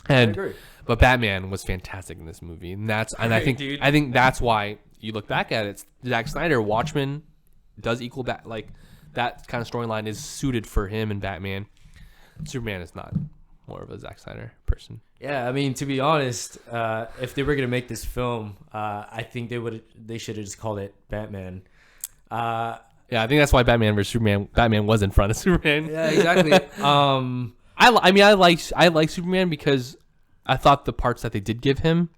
And I agree. But Batman was fantastic in this movie, and I think that's why you look back at it. Zack Snyder, Watchmen does equal like that kind of storyline is suited for him and Batman. Superman is not more of a Zack Snyder person. Yeah, I mean, to be honest, if they were gonna make this film, I think they should have just called it Batman. Yeah, I think that's why Batman was in front of Superman. Yeah, exactly. I like Superman because I thought the parts that they did give him,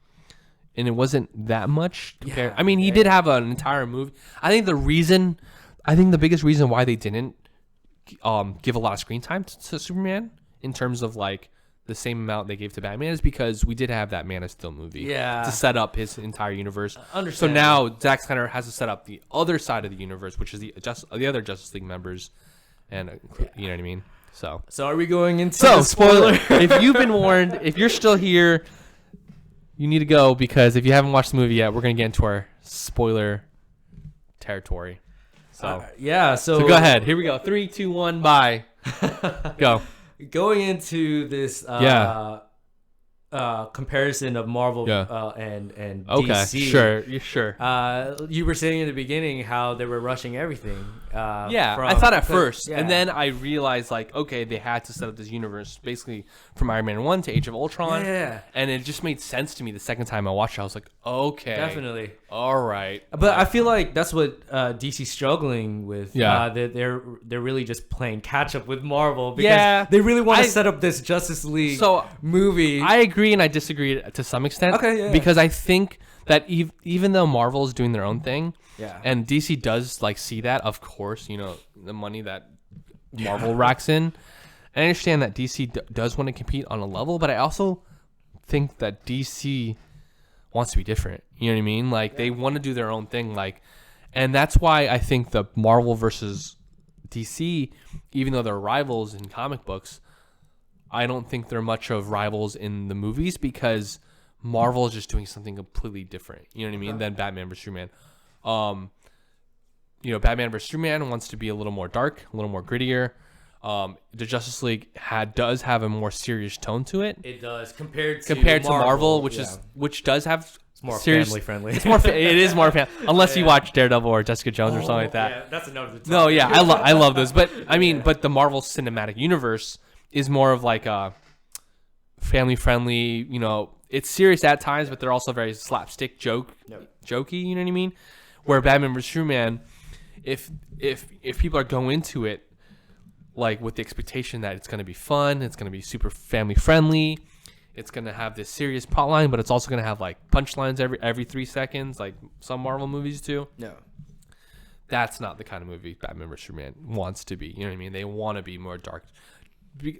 and it wasn't that much. Yeah, I mean, he did have an entire movie. I think the biggest reason why they didn't give a lot of screen time to Superman in terms of like the same amount they gave to Batman is because we did have that Man of Steel movie to set up his entire universe. So now Zack Snyder has to set up the other side of the universe, which is the other Justice League members, and you know what I mean. So are we going into spoiler? If you've been warned, if you're still here, you need to go because if you haven't watched the movie yet, we're gonna get into our spoiler territory. So so go ahead. Here we go. 3, 2, 1, bye. Go. Going into this comparison of Marvel and DC. Sure. You were saying in the beginning how they were rushing everything. I thought at first, and then I realized like, okay, they had to set up this universe basically from Iron Man 1 to Age of Ultron. And it just made sense to me the second time I watched it. I was like, okay, definitely, all right. But I feel like that's what DC's struggling with. They're really just playing catch up with Marvel because they really want to set up this Justice League movie. I agree and I disagree to some extent. Okay, because I think that even though Marvel is doing their own thing, and DC does like see that, of course, you know, the money that Marvel racks in. I understand that DC does want to compete on a level, but I also think that DC wants to be different. You know what I mean? Like they want to do their own thing. Like, and that's why I think the Marvel versus DC, even though they're rivals in comic books, I don't think they're much of rivals in the movies because Marvel is just doing something completely different. You know what I mean? Than Batman vs Superman. You know, Batman vs Superman wants to be a little more dark, a little more grittier. The Justice League does have a more serious tone to it. It does compared to Marvel, which does have more serious, family friendly. It's more. It is more family, unless you watch Daredevil or Jessica Jones or something like that. Yeah, that's another topic. No, yeah, I love those, but I mean, but the Marvel Cinematic Universe is more of like a family friendly. You know, it's serious at times, but they're also very slapstick jokey. You know what I mean? Where Batman vs Superman, if people are going into it like with the expectation that it's going to be fun, it's going to be super family friendly, it's going to have this serious plot line, but it's also going to have like punchlines every 3 seconds, like some Marvel movies do. No, that's not the kind of movie Batman vs Superman wants to be. You know what I mean? They want to be more dark.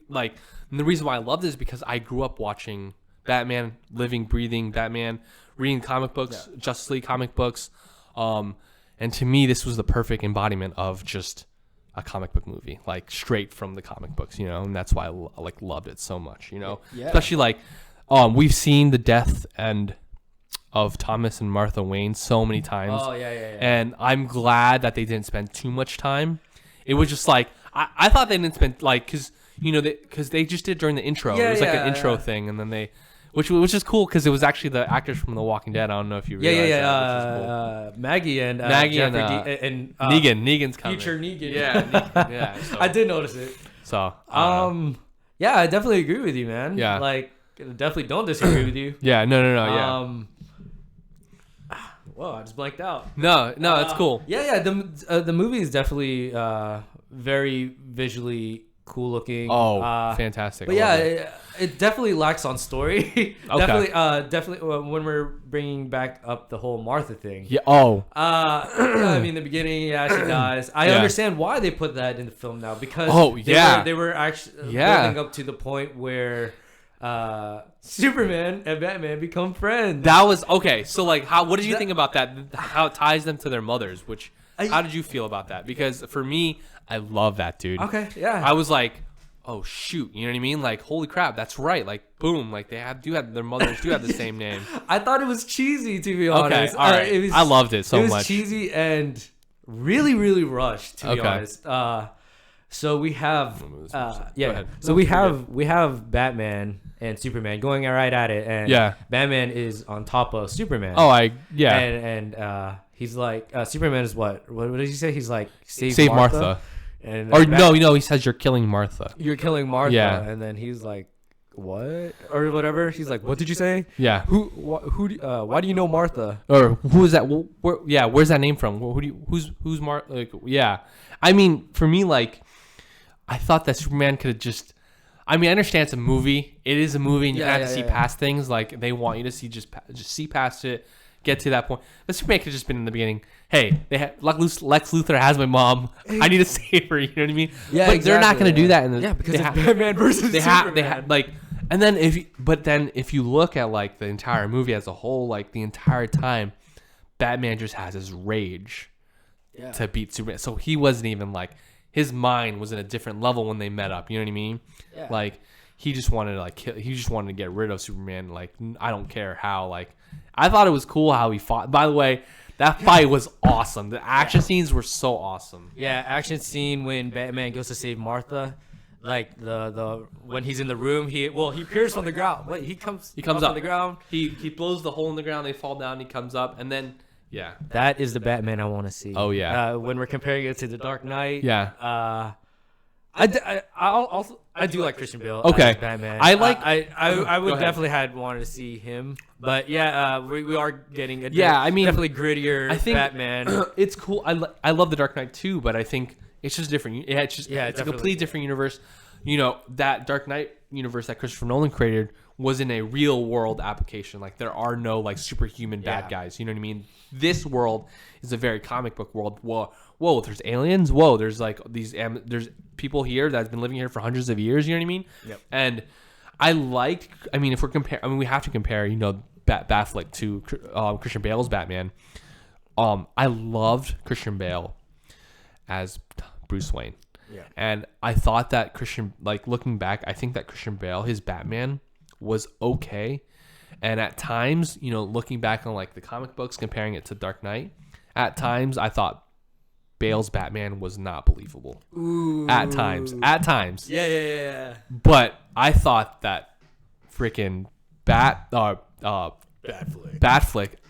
Like, and the reason why I love this is because I grew up watching Batman, living, breathing Batman, reading comic books, Justice League comic books, and to me, this was the perfect embodiment of just a comic book movie, like straight from the comic books, you know, and that's why I like loved it so much, you know, especially like we've seen the death of Thomas and Martha Wayne so many times. And I'm glad that they didn't spend too much time. It was just like I thought they didn't spend like because they just did during the intro. It was like an intro thing, and then they. Which is cool because it was actually the actors from The Walking Dead. I don't know if you realize that. Cool. Maggie and and Negan's coming. Future Negan. Yeah. So. I did notice it. So yeah, I definitely agree with you, man. Yeah, like definitely don't disagree with you. Yeah, no, yeah. Whoa, I just blanked out. No, it's cool. Yeah. The movie is definitely very visually cool looking. Fantastic. But it definitely lacks on story. Definitely when we're bringing back up the whole Martha thing. I mean, in the beginning, she dies. I understand why they put that in the film now because they were actually building up to the point where Superman and Batman become friends. That was okay. So like, what did you think about that? How it ties them to their mothers? How did you feel about that? Because for me, I love that, dude. Okay, yeah. I was like, oh shoot, you know what I mean? Like, holy crap, that's right. Like, boom, like their mothers do have the same name. I thought it was cheesy, to be honest. Okay, all right. I loved it so much. It was cheesy and really, really rushed, to be honest. So we have, So we have Batman and Superman going right at it, and Batman is on top of Superman. And he's like, Superman is what did he say? He's like, save Martha. And no, he says you're killing Martha. You're killing Martha. Yeah. And then he's like, what? Or whatever. He's like, what did you say? Yeah. Why do you know Martha? Or who is that? Where's that name from? Who's Martha? Like, yeah. I mean, for me, like, I thought that Superman could have just. I mean, I understand it's a movie. It is a movie, and you have to see past things. Like they want you to see just see past it, get to that point. But Superman could have just been in the beginning. Hey, Lex Luthor has my mom. I need to save her. You know what I mean? Yeah, but they're not going to do that. In the, because it's Batman versus Superman. They have like, and then if you look at like the entire movie as a whole, like the entire time, Batman just has his rage to beat Superman. So he wasn't even like. His mind was in a different level when they met up. You know what I mean? Yeah. Like he just wanted to he just wanted to get rid of Superman. Like I don't care how. Like I thought it was cool how he fought. By the way, that fight was awesome. The action scenes were so awesome. Yeah, action scene when Batman goes to save Martha. Like the when he's in the room, he appears from the ground. Wait, he comes up on the ground. He blows the hole in the ground. They fall down. He comes up and then. Yeah, that is the Batman I want to see. Oh yeah, when we're comparing it to the Dark Knight. Yeah. I do like Christian Bale. Okay. As Batman. I would definitely had wanted to see him, but we are getting a definitely grittier Batman. It's cool. I love the Dark Knight too, but I think it's just different. It's a completely different universe. You know, that Dark Knight universe that Christopher Nolan created was in a real world application. Like there are no like superhuman bad guys. You know what I mean? This world is a very comic book world. Whoa, there's aliens. Whoa, there's like there's people here that's been living here for hundreds of years. You know what I mean? Yep. And if we're we have to compare, you know, Batfleck to Christian Bale's Batman. I loved Christian Bale as Bruce Wayne. Yeah. And I thought that looking back, I think that Christian Bale, his Batman, was okay. And at times, you know, looking back on like the comic books, comparing it to Dark Knight, at times I thought Bale's Batman was not believable. Ooh. At times. Yeah. But I thought that freaking Batfleck,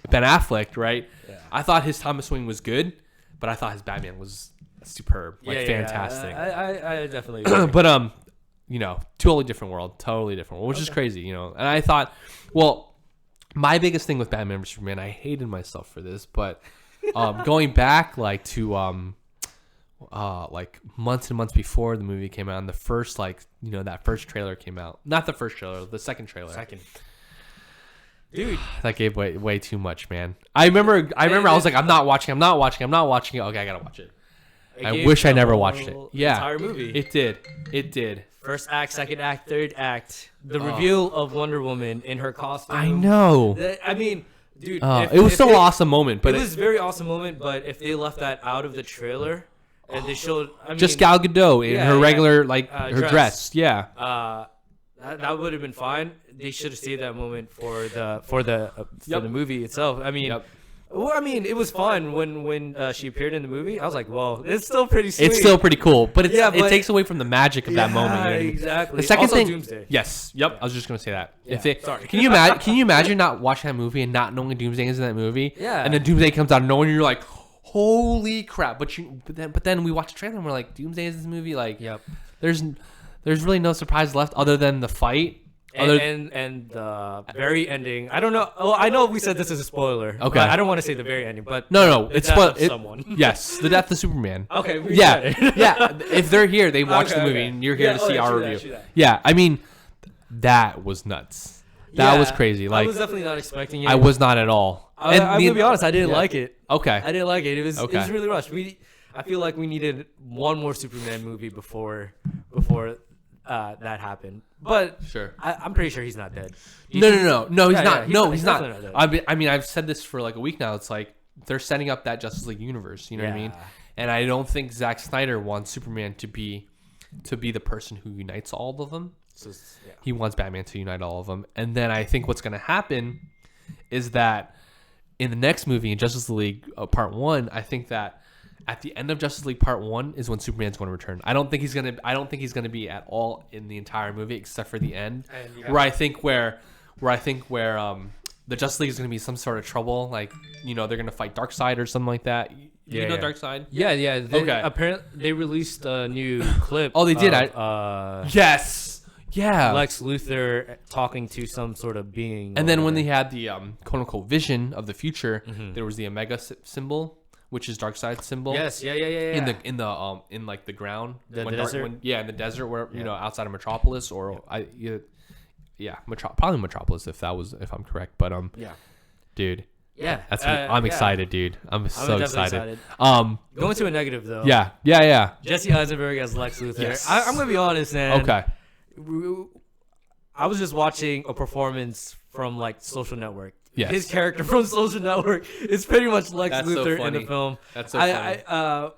Ben Affleck, right? Yeah. I thought his Thomas Wayne was good, but I thought his Batman was superb, fantastic. I definitely agree. But you know, totally different world, which is crazy, you know. And I thought, well, my biggest thing with Batman vs Superman, I hated myself for this, but going back like to like months and months before the movie came out, and the first that first trailer came out, not the first trailer, the second trailer. Dude, that gave way too much, man. I remember I was like, I'm not watching it. Okay, I gotta watch it. I wish I never watched it. Yeah, entire movie. It did. First act, second act, third act. The reveal of Wonder Woman in her costume. I know. I mean, dude, it was still an awesome moment. But it was a very awesome moment. But if they left that out of the trailer and they showed, just Gal Gadot in her regular her dress, that would have been fine. They should have saved that moment for the movie itself. I mean. Well, I mean, it was fun when she appeared in the movie. I was like, well, it's still pretty sweet. It's still pretty cool, but it takes away from the magic of that moment. You know? Exactly. The second thing, Doomsday. Yes, yep. I was just gonna say that. Yeah. Sorry. Can you imagine not watching that movie and not knowing Doomsday is in that movie? Yeah. And then Doomsday comes out, and you're like, holy crap! But then we watch the trailer and we're like, Doomsday is this movie? Like, yep. There's really no surprise left other than the fight. And the very ending. I don't know. Well, I know we said this is a spoiler. Okay. I don't want to say the very ending, but no, it's someone. Yes, the death of Superman. Okay. Yeah. If they're here, they watch the movie, and you're here to see our review. Yeah, I mean, that was nuts. That was crazy. Like, I was definitely not expecting it. I was not at all. I'm gonna be honest. I didn't like it. Okay. I didn't like it. It was really rushed. I feel like we needed one more Superman movie before that happened. But sure, I'm pretty sure he's not dead. No, he's not. He's not. Not I mean, I've said this for like a week now. It's like they're setting up that Justice League universe. You know what I mean? And I don't think Zack Snyder wants Superman to be the person who unites all of them. He wants Batman to unite all of them. And then I think what's going to happen is that in the next movie, in Justice League Part 1, I think that at the end of Justice League Part 1 is when Superman's going to return. I don't think he's going to be at all in the entire movie except for the end, where I think where the Justice League is going to be some sort of trouble, like, you know, they're going to fight Darkseid or something like that. You know Darkseid? Yeah. Okay. Apparently, they released a new clip. Oh, they did. Yes. Yeah. Lex Luthor talking to some sort of being. And then when they had the quote unquote vision of the future, there was the Omega symbol, which is Darkseid's symbol. Yes. Yeah. In like the ground, the desert. In the desert, where you know, outside of Metropolis, or probably Metropolis if I'm correct. But dude. Yeah, I'm excited, dude. I'm so excited. Going to a negative though. Yeah. Jesse Eisenberg as Lex Luthor. Yes. I'm gonna be honest, man. Okay. I was just watching a performance from like Social Network. Yes. His character from Social Network is pretty much Lex Luthor in the film. That's so funny.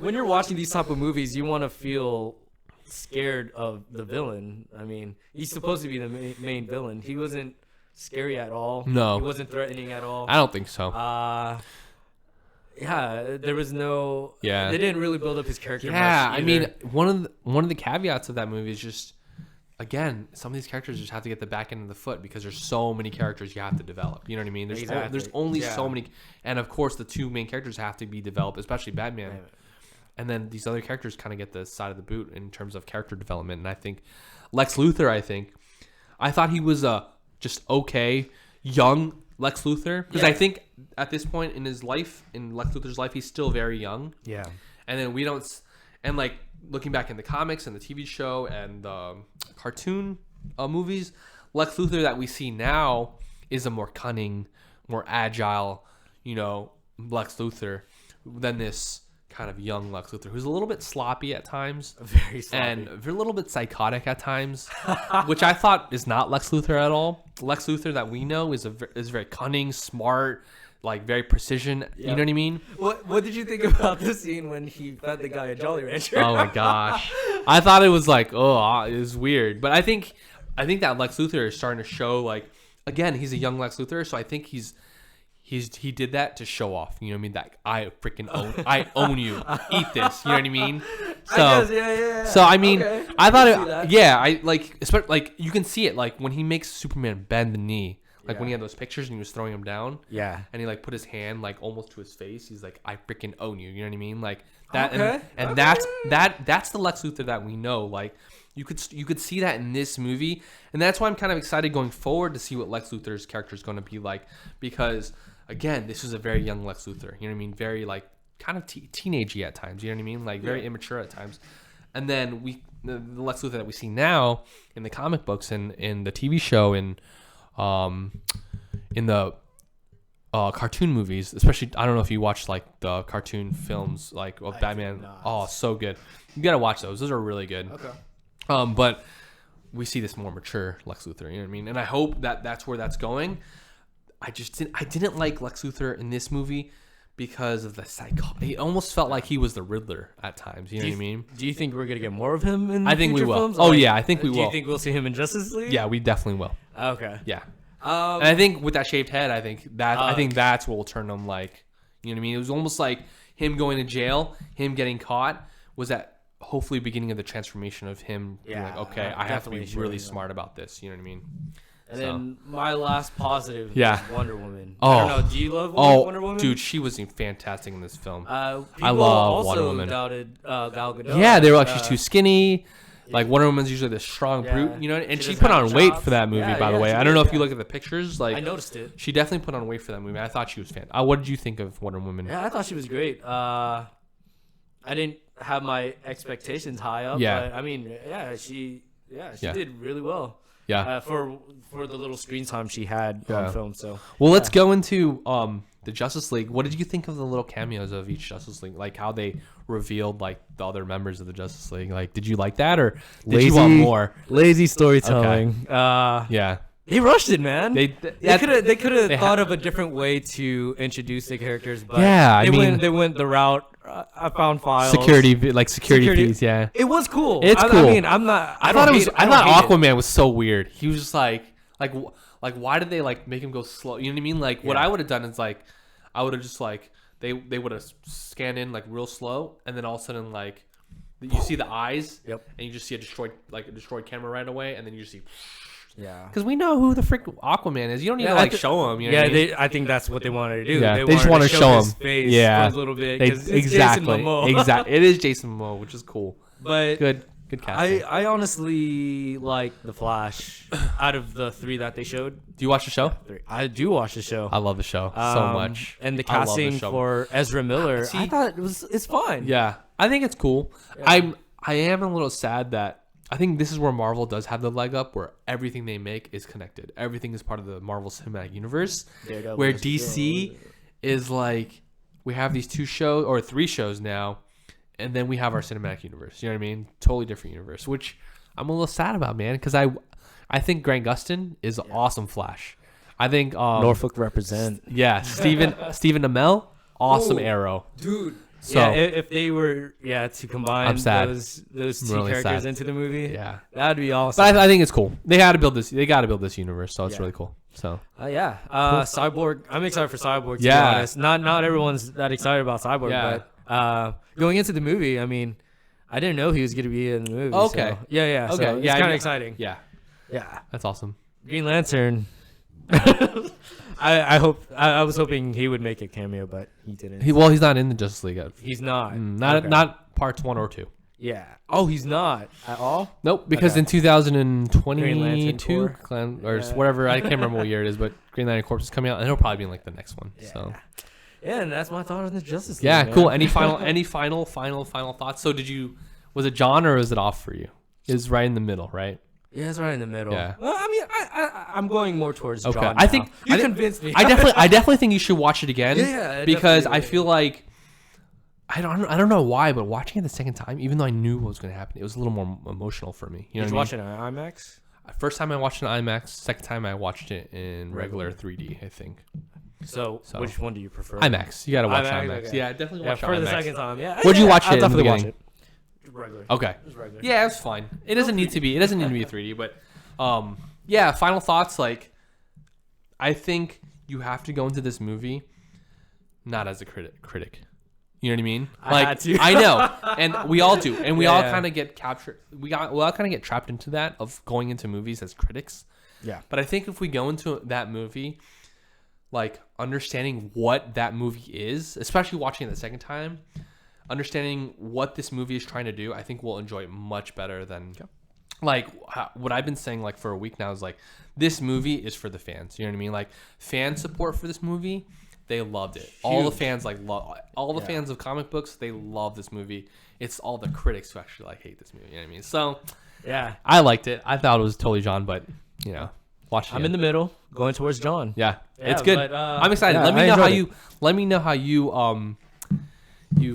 When you're watching these type of movies, you want to feel scared of the villain. I mean, he's supposed to be the main villain. He wasn't scary at all. No. He wasn't threatening at all. I don't think so. There was no. Yeah. They didn't really build up his character. Yeah, much I mean, one of the caveats of that movie is just, again, some of these characters just have to get the back end of the foot because there's so many characters you have to develop. You know what I mean? There's only so many, and of course the two main characters have to be developed, especially Batman. Yeah. And then these other characters kind of get the side of the boot in terms of character development. And I think Lex Luthor, I thought he was just okay, young Lex Luthor. Because I think at this point in his life, in Lex Luthor's life, he's still very young. Yeah. And then and like looking back in the comics and the TV show and the cartoon movies, Lex Luthor that we see now is a more cunning, more agile, you know, Lex Luthor than this kind of young Lex Luthor, who's a little bit sloppy at times, very sloppy, and a little bit psychotic at times, which I thought is not Lex Luthor at all. Lex Luthor that we know is very cunning, smart, like very precision. Yep. You know what I mean? What did you think about the scene when he fed the guy a Jolly Rancher? Oh my gosh, I thought it was like, it was weird, but I think that Lex Luthor is starting to show, like, again, he's a young Lex Luthor, so I think he did that to show off. You know what I mean? That I freaking own you. Eat this. You know what I mean? So I guess, yeah. So I mean, okay. I thought I especially like you can see it like when he makes Superman bend the knee, like when he had those pictures and he was throwing him down. Yeah. And he like put his hand like almost to his face. He's like, I freaking own you. You know what I mean? Like that. Okay. And that's the Lex Luthor that we know. Like you could see that in this movie, and that's why I'm kind of excited going forward to see what Lex Luthor's character is going to be like, because again, this is a very young Lex Luthor. You know what I mean? Very like kind of teenagey at times. You know what I mean? Like very immature at times. And then the Lex Luthor that we see now in the comic books and in the TV show and in the cartoon movies, especially, I don't know if you watch like the cartoon films like of Batman. Oh, so good. You gotta watch those. Those are really good. Okay. But we see this more mature Lex Luthor. You know what I mean? And I hope that that's where that's going. I didn't like Lex Luthor in this movie because of the It almost felt like he was the Riddler at times. You know what I mean? Do you think we're gonna get more of him in? I think we will. Films? Oh yeah, I think we will. Do you think we'll see him in Justice League? Yeah, we definitely will. Okay. Yeah. And I think with that shaved head, I think that's what will turn him like. You know what I mean? It was almost like him going to jail, him getting caught was that hopefully beginning of the transformation of him being like, okay, I have to be really smart about this. You know what I mean? And then my last positive is Wonder Woman. Oh. I don't know. Do you love Wonder Woman? Dude, she was fantastic in this film. I love Wonder Woman. Doubted Gal Gadot. Yeah, they were like, she's too skinny. Like, Wonder Woman's usually the strong brute, you know? And she put on weight for that movie, by the way. I don't know if you look at the pictures. Like, I noticed it. She definitely put on weight for that movie. I thought she was fantastic. What did you think of Wonder Woman? Yeah, I thought she was great. I didn't have my expectations high up. Yeah. But, I mean, she did really well. Yeah. For the little screen time she had on film. So let's go into the Justice League. What did you think of the little cameos of each Justice League? Like how they revealed like the other members of the Justice League. Like, did you like that or did you want more? Lazy storytelling. Okay. They rushed it, man. They could have thought of a it. different way to introduce the characters, but they went the route. I found files. Security piece. Yeah, it was cool. It's cool. I mean, I thought Aquaman was so weird. He was just like why did they like make him go slow? You know what I mean? Like what I would have done is like I would have just like they would have scanned in like real slow, and then all of a sudden like you see the eyes. Yep. And you just see a destroyed camera right away, and then you just see. Yeah, because we know who the frick Aquaman is. You don't need to show him. You know what I mean? I think that's what they wanted to do. Yeah, they just want to show him his face for a little bit. Exactly, exactly. It is Jason Momoa, which is cool. But good casting. I honestly like the Flash out of the 3 that they showed. Do you watch the show? 3. I do watch the show. I love the show so much. And the casting for Ezra Miller, I thought it's fine. Yeah, I think it's cool. Yeah. I am a little sad that. I think this is where Marvel does have the leg up, where everything they make is connected. Everything is part of the Marvel Cinematic Universe. Where DC is like, we have these 2 shows or 3 shows now, and then we have our Cinematic Universe. You know what I mean? Totally different universe, which I'm a little sad about, man, because I think Grant Gustin is an awesome Flash. I think Norfolk represent. Yeah, Stephen Amell, awesome Arrow, dude. So if they were to combine those 2 characters into the movie, that'd be awesome. But I think it's cool. They got to build this universe, so it's really cool. So Cyborg. I'm excited for Cyborg. To be honest, not everyone's that excited about Cyborg, but going into the movie, I mean, I didn't know he was gonna be in the movie. Okay. So, okay. So it's kind of exciting. Yeah. That's awesome. Green Lantern. I was hoping he would make a cameo, but he didn't. He's not in the Justice League yet. He's not. Not parts 1 or 2. Yeah. Oh, he's not at all? Nope, because in 2022 or whatever, I can't remember what year it is, but Green Lantern Corps is coming out, and it'll probably be in like the next one. Yeah. So. Yeah, and that's my thought on the Justice League. Yeah, man. cool. Any final thoughts? So was it John or was it off for you? It's right in the middle, right? Yeah, it's right in the middle. Yeah. Well, I mean, I'm going more towards John now. I think you convinced me. I definitely think you should watch it again. Yeah, because I feel like I don't know why, but watching it the second time, even though I knew what was going to happen, it was a little more emotional for me. Did you watch it on IMAX? First time I watched it on IMAX. Second time I watched it in regular 3D. I think. So which one do you prefer? IMAX. You got to watch IMAX. Okay. Yeah, definitely watch for IMAX. the second time. Yeah. What'd you watch it? I'll definitely watch it. Regular. Okay. Just regular. Yeah, it's fine. It doesn't need to be. It doesn't need to be a 3D, but yeah. Final thoughts. Like, I think you have to go into this movie not as a critic. You know what I mean? Like, I know, and we all do, and we all kind of get captured. We all kind of get trapped into that of going into movies as critics. Yeah. But I think if we go into that movie, like understanding what that movie is, especially watching it the second time, understanding what this movie is trying to do, I think we'll enjoy it much better than like what I've been saying like for a week now is like this movie is for the fans. You know what I mean? Like fan support for this movie. They loved it. Huge. All the fans fans of comic books, they love this movie. It's all the critics who actually like hate this movie. You know what I mean? So yeah, I liked it. I thought it was totally John, but you know, watch it. I'm in the middle, going towards John. Yeah, it's good. But, I'm excited. Yeah, let me know how you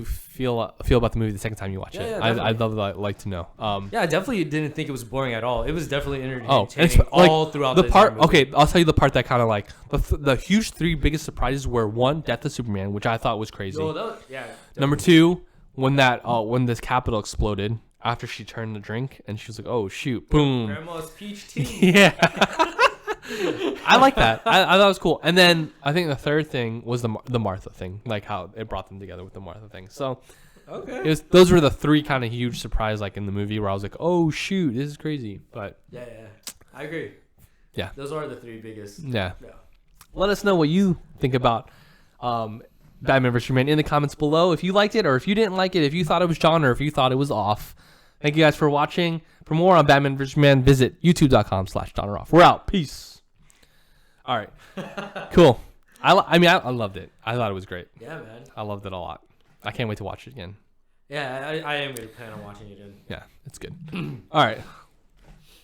feel about the movie the second time you watch it. Yeah, I'd like to know. Yeah, I definitely didn't think it was boring at all. It was definitely entertaining all throughout the part. movie. Okay, I'll tell you the part that kind of like the huge 3 biggest surprises were: 1, Death of Superman, which I thought was crazy. Number 2, when this Capitol exploded after she turned the drink and she was like, "Oh shoot, boom!" Grandma's peach tea. Yeah. I like that. I thought it was cool. And then I think the third thing was the Martha thing, like how it brought them together with the Martha thing. So those were the 3 kind of huge surprise like in the movie where I was like, oh shoot, this is crazy. But yeah, I agree. Yeah, those are the 3 biggest. Yeah. Let us know what you think about Batman vs Superman in the comments below. If you liked it or if you didn't like it, if you thought it was John or if you thought it was off. Thank you guys for watching. For more on Batman vs Superman, visit youtube.com/JohnOff. We're out. Peace. All right. Cool. I loved it. I thought it was great. Yeah, man. I loved it a lot. I can't wait to watch it again. Yeah, I am going to plan on watching it again. Yeah, it's good. All right.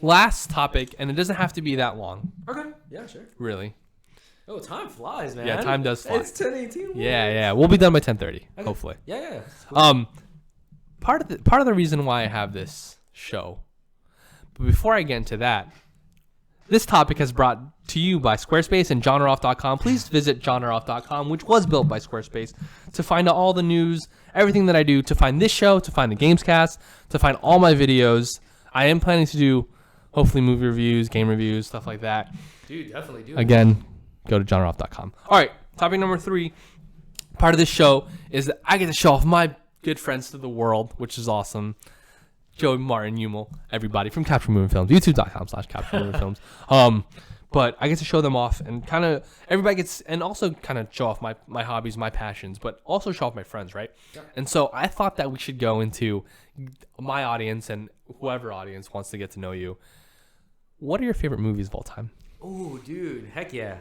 last topic, and it doesn't have to be that long. Okay. Yeah, sure. Really. Oh, time flies, man. Yeah, time does fly. It's 10:18. Yeah. We'll be done by 10:30, hopefully. Yeah. Cool. Part of the reason why I have this show, but before I get into that, this topic is brought to you by Squarespace and jONoff.com. Please visit jONoff.com, which was built by Squarespace, to find out all the news, everything that I do, to find this show, to find the Gamescast, to find all my videos. I am planning to do, hopefully, movie reviews, game reviews, stuff like that. Dude, definitely do. Again, go to jONoff.com. All right, topic number 3. Part of this show is that I get to show off my good friends to the world, which is awesome. Jomartin Yumul, everybody from Capture Moving Films, youtube.com/Capture Moving Films. But I get to show them off and kind of everybody gets, and also kind of show off my hobbies, my passions, but also show off my friends, right? Yeah. And so I thought that we should go into my audience and whoever audience wants to get to know you. What are your favorite movies of all time? Oh, dude, heck yeah.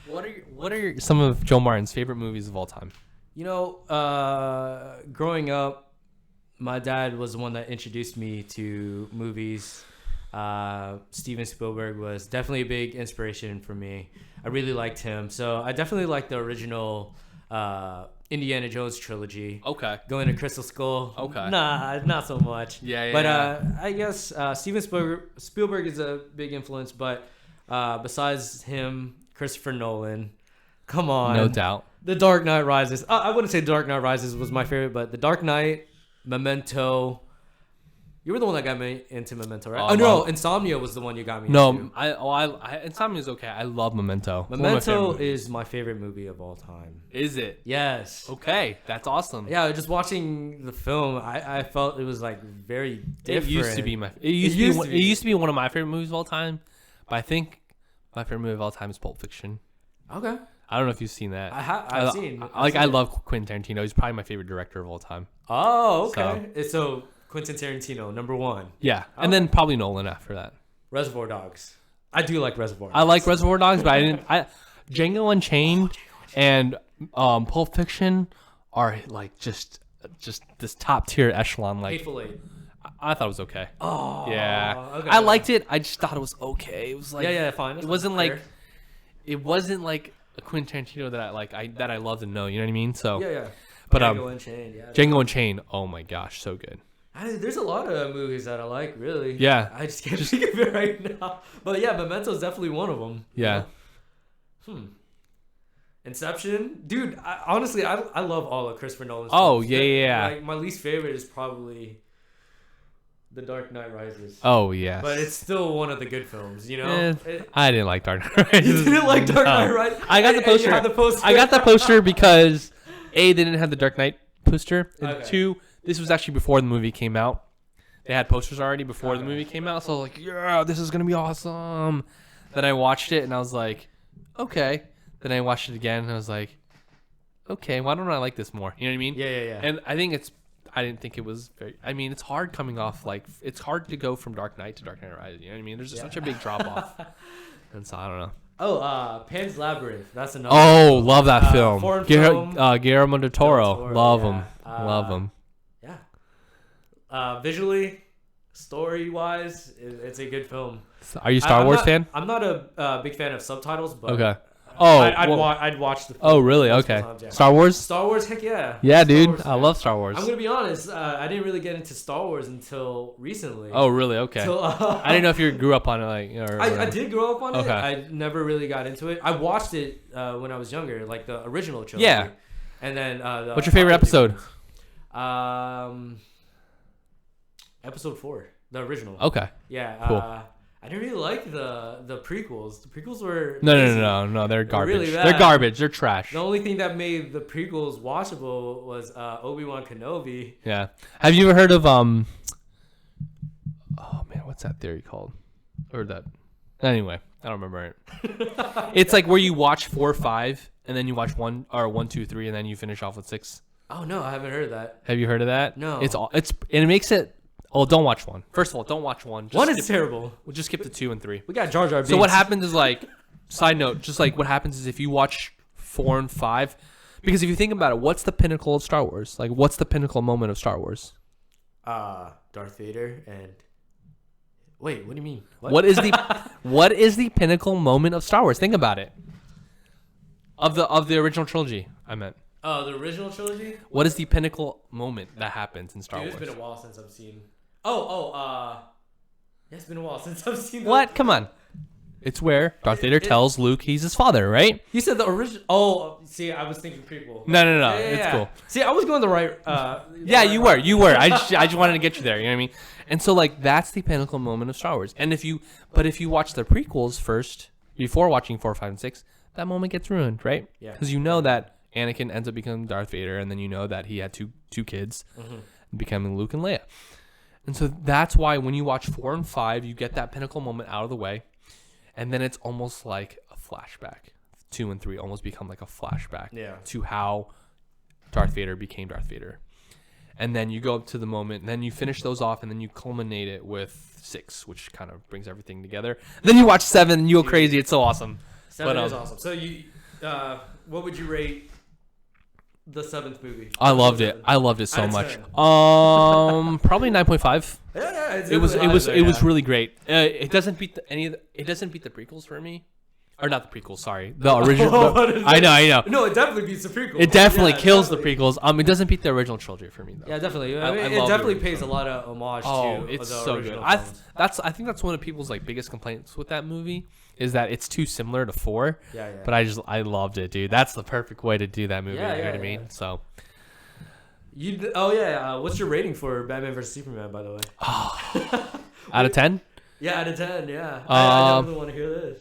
What are some of Joe Martin's favorite movies of all time? You know, growing up, my dad was the one that introduced me to movies. Steven Spielberg was definitely a big inspiration for me. I really liked him. So I definitely liked the original Indiana Jones trilogy. Okay. Going to Crystal Skull. Okay. Nah, not so much. Yeah. But I guess Steven Spielberg is a big influence. But besides him, Christopher Nolan. Come on. No doubt. The Dark Knight Rises. I wouldn't say Dark Knight Rises was my favorite, but The Dark Knight, Memento. You were the one that got me into Memento, right? No, Insomnia was the one you got me into. No, Insomnia is okay. I love Memento. Memento is my favorite movie of all time. Is it? Yes. Okay, that's awesome. Yeah, just watching the film, I felt it was like very different. It used to be one of my favorite movies of all time, but I think my favorite movie of all time is Pulp Fiction. Okay. I don't know if you've seen that. I've seen. I love Quentin Tarantino. He's probably my favorite director of all time. Oh, okay. So Quentin Tarantino, number 1. Yeah, and then probably Nolan after that. Reservoir Dogs. I do like Reservoir Dogs. I like Reservoir Dogs, but Django Unchained and Pulp Fiction are like just this top tier echelon. Like Hateful Eight. I thought it was okay. Oh, yeah. Okay. I liked it. I just thought it was okay. It was like fine. It wasn't like a Quentin Tarantino that I love to know. You know what I mean? So yeah. But Django Unchained. Yeah. Django Unchained. Oh my gosh, so good. There's a lot of movies that I like, really. Yeah. I just can't think of it right now. But yeah, Memento's definitely one of them. Yeah. Inception, dude. Honestly, I love all of Christopher Nolan's films. Oh yeah. Like my least favorite is probably The Dark Knight Rises. Oh yeah. But it's still one of the good films, you know. I didn't like Dark Knight Rises. You didn't like Dark Knight Rises? I got the poster. I got the poster because A, they didn't have the Dark Knight poster, and 2, this was actually before the movie came out. They had posters already before the movie came out, so I was like, yeah, this is gonna be awesome. Then I watched it and I was like, okay. Then I watched it again and I was like, okay, why don't I like this more? You know what I mean? Yeah. And I didn't think it was very. I mean, it's hard coming off it's hard to go from Dark Knight to Dark Knight Rises. You know what I mean? There's just such a big drop off, and so I don't know. Oh, Pan's Labyrinth. That's another. Oh, love that film. Guillermo del Toro. Love him. Love him. Yeah. Visually, story wise, it's a good film. Are you a Star Wars fan? I'm not a big fan of subtitles, but okay. Oh, I'd watch the film. Oh, really? Okay. Times, yeah. Star Wars? Star Wars, heck yeah. Yeah, dude. I love Star Wars. I'm going to be honest. I didn't really get into Star Wars until recently. Oh, really? Okay. I didn't know if you grew up on it. I did grow up on it. Okay. I never really got into it. I watched it when I was younger, like the original trilogy. Yeah. And then... what's your favorite episode? Episode 4. The original. Okay. Yeah. Cool. I didn't really like the prequels. The prequels were no. They're garbage. Really bad. They're garbage. They're trash. The only thing that made the prequels watchable was Obi-Wan Kenobi. Yeah. Have you ever heard of Oh man, what's that theory called? Or that? Anyway, I don't remember it. It's like where you watch 4, 5, and then you watch 1, 2, 3, and then you finish off with 6. Oh no, I haven't heard of that. Have you heard of that? No. And it makes it. Oh, don't watch 1. First of all, don't watch 1. One is terrible. We'll just skip to 2 and 3. We got Jar Jar Binks. So what happens is side note, just like what happens is if you watch 4 and 5, because if you think about it, what's the pinnacle of Star Wars? Like, what's the pinnacle moment of Star Wars? Darth Vader and Wait, what do you mean? What is the pinnacle moment of Star Wars? Think about it. Of the original trilogy, I meant. Oh, the original trilogy? What is the pinnacle moment that happens in Star Wars? It's been a while since I've seen. It's been a while since I've seen. What? Come on. It's where Darth Vader tells Luke he's his father, right? You said the original. Oh, see, I was thinking prequel. No. It's cool. See, I was going the right. Yeah, you were. I just wanted to get you there. You know what I mean? And so, like, that's the pinnacle moment of Star Wars. And if you watch the prequels first before watching 4, 5, and 6, that moment gets ruined, right? Yeah. Because you know that Anakin ends up becoming Darth Vader, and then you know that he had two kids, becoming Luke and Leia. And so that's why when you watch 4 and 5, you get that pinnacle moment out of the way. And then it's almost like a flashback. 2 and 3 almost become like a flashback to how Darth Vader became Darth Vader. And then you go up to the moment, and then you finish those off, and then you culminate it with 6, which kind of brings everything together. Then you watch 7, and you go crazy. It's so awesome. 7 is awesome. So what would you rate the 7th movie? I loved it. I loved it so much. Probably 9.5. Yeah, it was really great. It doesn't beat the prequels for me, or not the prequels. Sorry, the original. I know. No, it definitely beats the prequels. It definitely kills the prequels. It doesn't beat the original trilogy for me though. Yeah, definitely. It definitely pays a lot of homage to. Oh, it's so good. I think that's one of people's like biggest complaints with that movie is that it's too similar to 4. Yeah. But I loved it, dude. That's the perfect way to do that movie. You know what I mean? So. What's your rating for Batman vs Superman, by the way? Out of 10? Yeah, out of 10. Yeah. I definitely want to hear this.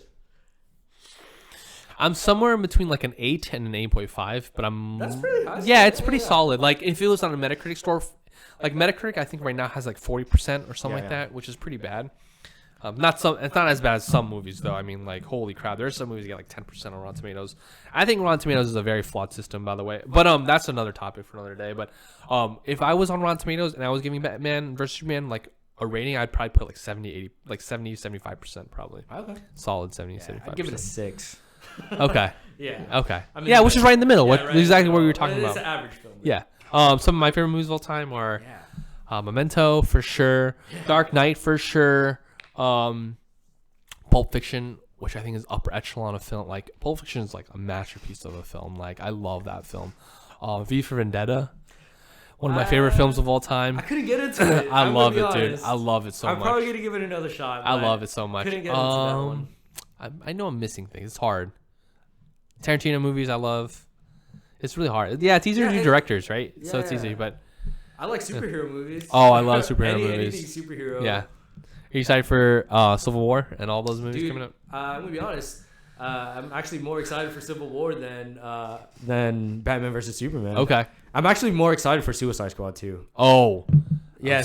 I'm somewhere in between like an 8 and an 8.5, but That's pretty high. Yeah, it's pretty solid. Like if it was on a Metacritic store, like Metacritic, I think right now has like 40% or something like that, which is pretty bad. It's not as bad as some movies though. I mean, like holy crap, there's some movies that get like 10% on Rotten Tomatoes. I think Rotten Tomatoes is a very flawed system, by the way. But that's another topic for another day. But if I was on Rotten Tomatoes and I was giving Batman vs Superman like a rating, I'd probably put like 70, 80, like 70, 75% probably. Okay. Solid 70, 75%. I'd give it a 6. Okay. Yeah. Okay. I mean, which is right in the middle. Exactly what we were talking about. It's an average film. Yeah. Some of my favorite movies of all time are Memento for sure, Dark Knight for sure. Pulp Fiction, which I think is upper echelon of film. Like Pulp Fiction is like a masterpiece of a film. Like I love that film. V for Vendetta, one of my favorite films of all time. I couldn't get into it. I love it, dude. I love it so much. I'm probably gonna give it another shot. I love it so much. Couldn't get into that one. I know I'm missing things. It's hard. Tarantino movies I love. It's really hard. Yeah, it's easier to do directors, right? Yeah, so it's easy, but I like superhero movies. Oh, I love superhero movies. Anything superhero. Yeah. Are you excited for Civil War and all those movies coming up? I'm gonna be honest. I'm actually more excited for Civil War than Batman vs Superman. Okay. I'm actually more excited for Suicide Squad too. Oh. Yeah, I'm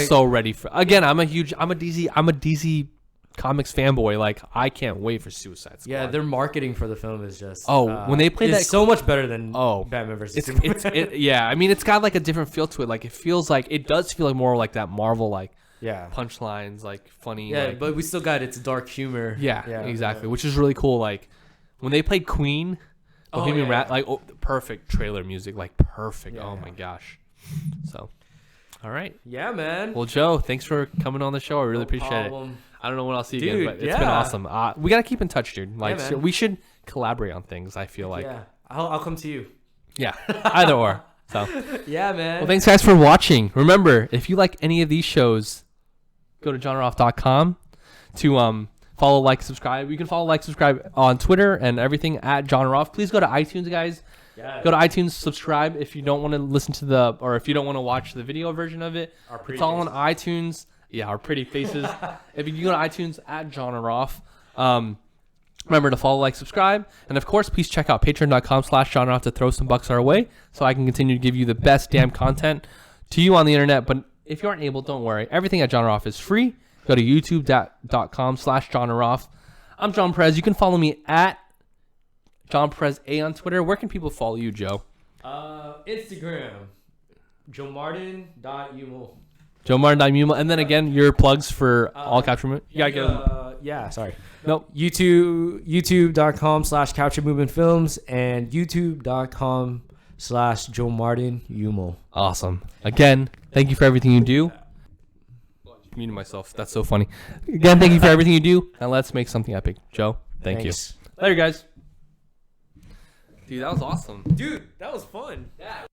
so ready for. Again, I'm a DC Comics fanboy. Like I can't wait for Suicide Squad. Yeah, their marketing for the film is just. When they play that, so much better than Batman vs Superman. Yeah, I mean, it's got like a different feel to it. Like it does feel like more like that Marvel like. Yeah, punchlines, like funny. Yeah, like, but we still got its dark humor. Yeah, exactly. Which is really cool. Like when they played Queen, Bohemian Rhapsody, like perfect trailer music, like perfect. Oh my gosh. So, all right. Yeah, man. Well, Joe, thanks for coming on the show. I really appreciate it. I don't know when I'll see you again, but it's been awesome. We gotta keep in touch, dude. Like so we should collaborate on things. I feel like. Yeah, I'll come to you. Yeah, either or. So. Yeah, man. Well, thanks guys for watching. Remember, if you like any of these shows, go to johnroff.com to follow, like, subscribe. You can follow, like, subscribe on Twitter and everything at johnroff. Please go to iTunes, guys. Yeah. Go to iTunes, subscribe if you don't want to listen to or if you don't want to watch the video version of it. It's all on iTunes. Yeah, our pretty faces. If you go to iTunes at johnroff, remember to follow, like, subscribe. And, of course, please check out patreon.com/johnroff to throw some bucks our way so I can continue to give you the best damn content to you on the internet. But if you aren't able, don't worry. Everything at John Roff is free. Go to youtube.com/John Roff. I'm John Perez. You can follow me at John Perez A on Twitter. Where can people follow you, Joe? Instagram, Jomartin.Yumul. Jomartin.Yumul. And then again, your plugs for all Capture Movement. Sorry. Nope. YouTube.com/Capture Movement Films and YouTube.com/Jomartin Yumul. Awesome. Again, thank you for everything you do. muted myself. That's so funny. Again, thank you for everything you do, and let's make something epic. Joe, thank you. Later, guys. Dude, that was awesome. Dude, that was fun. Yeah.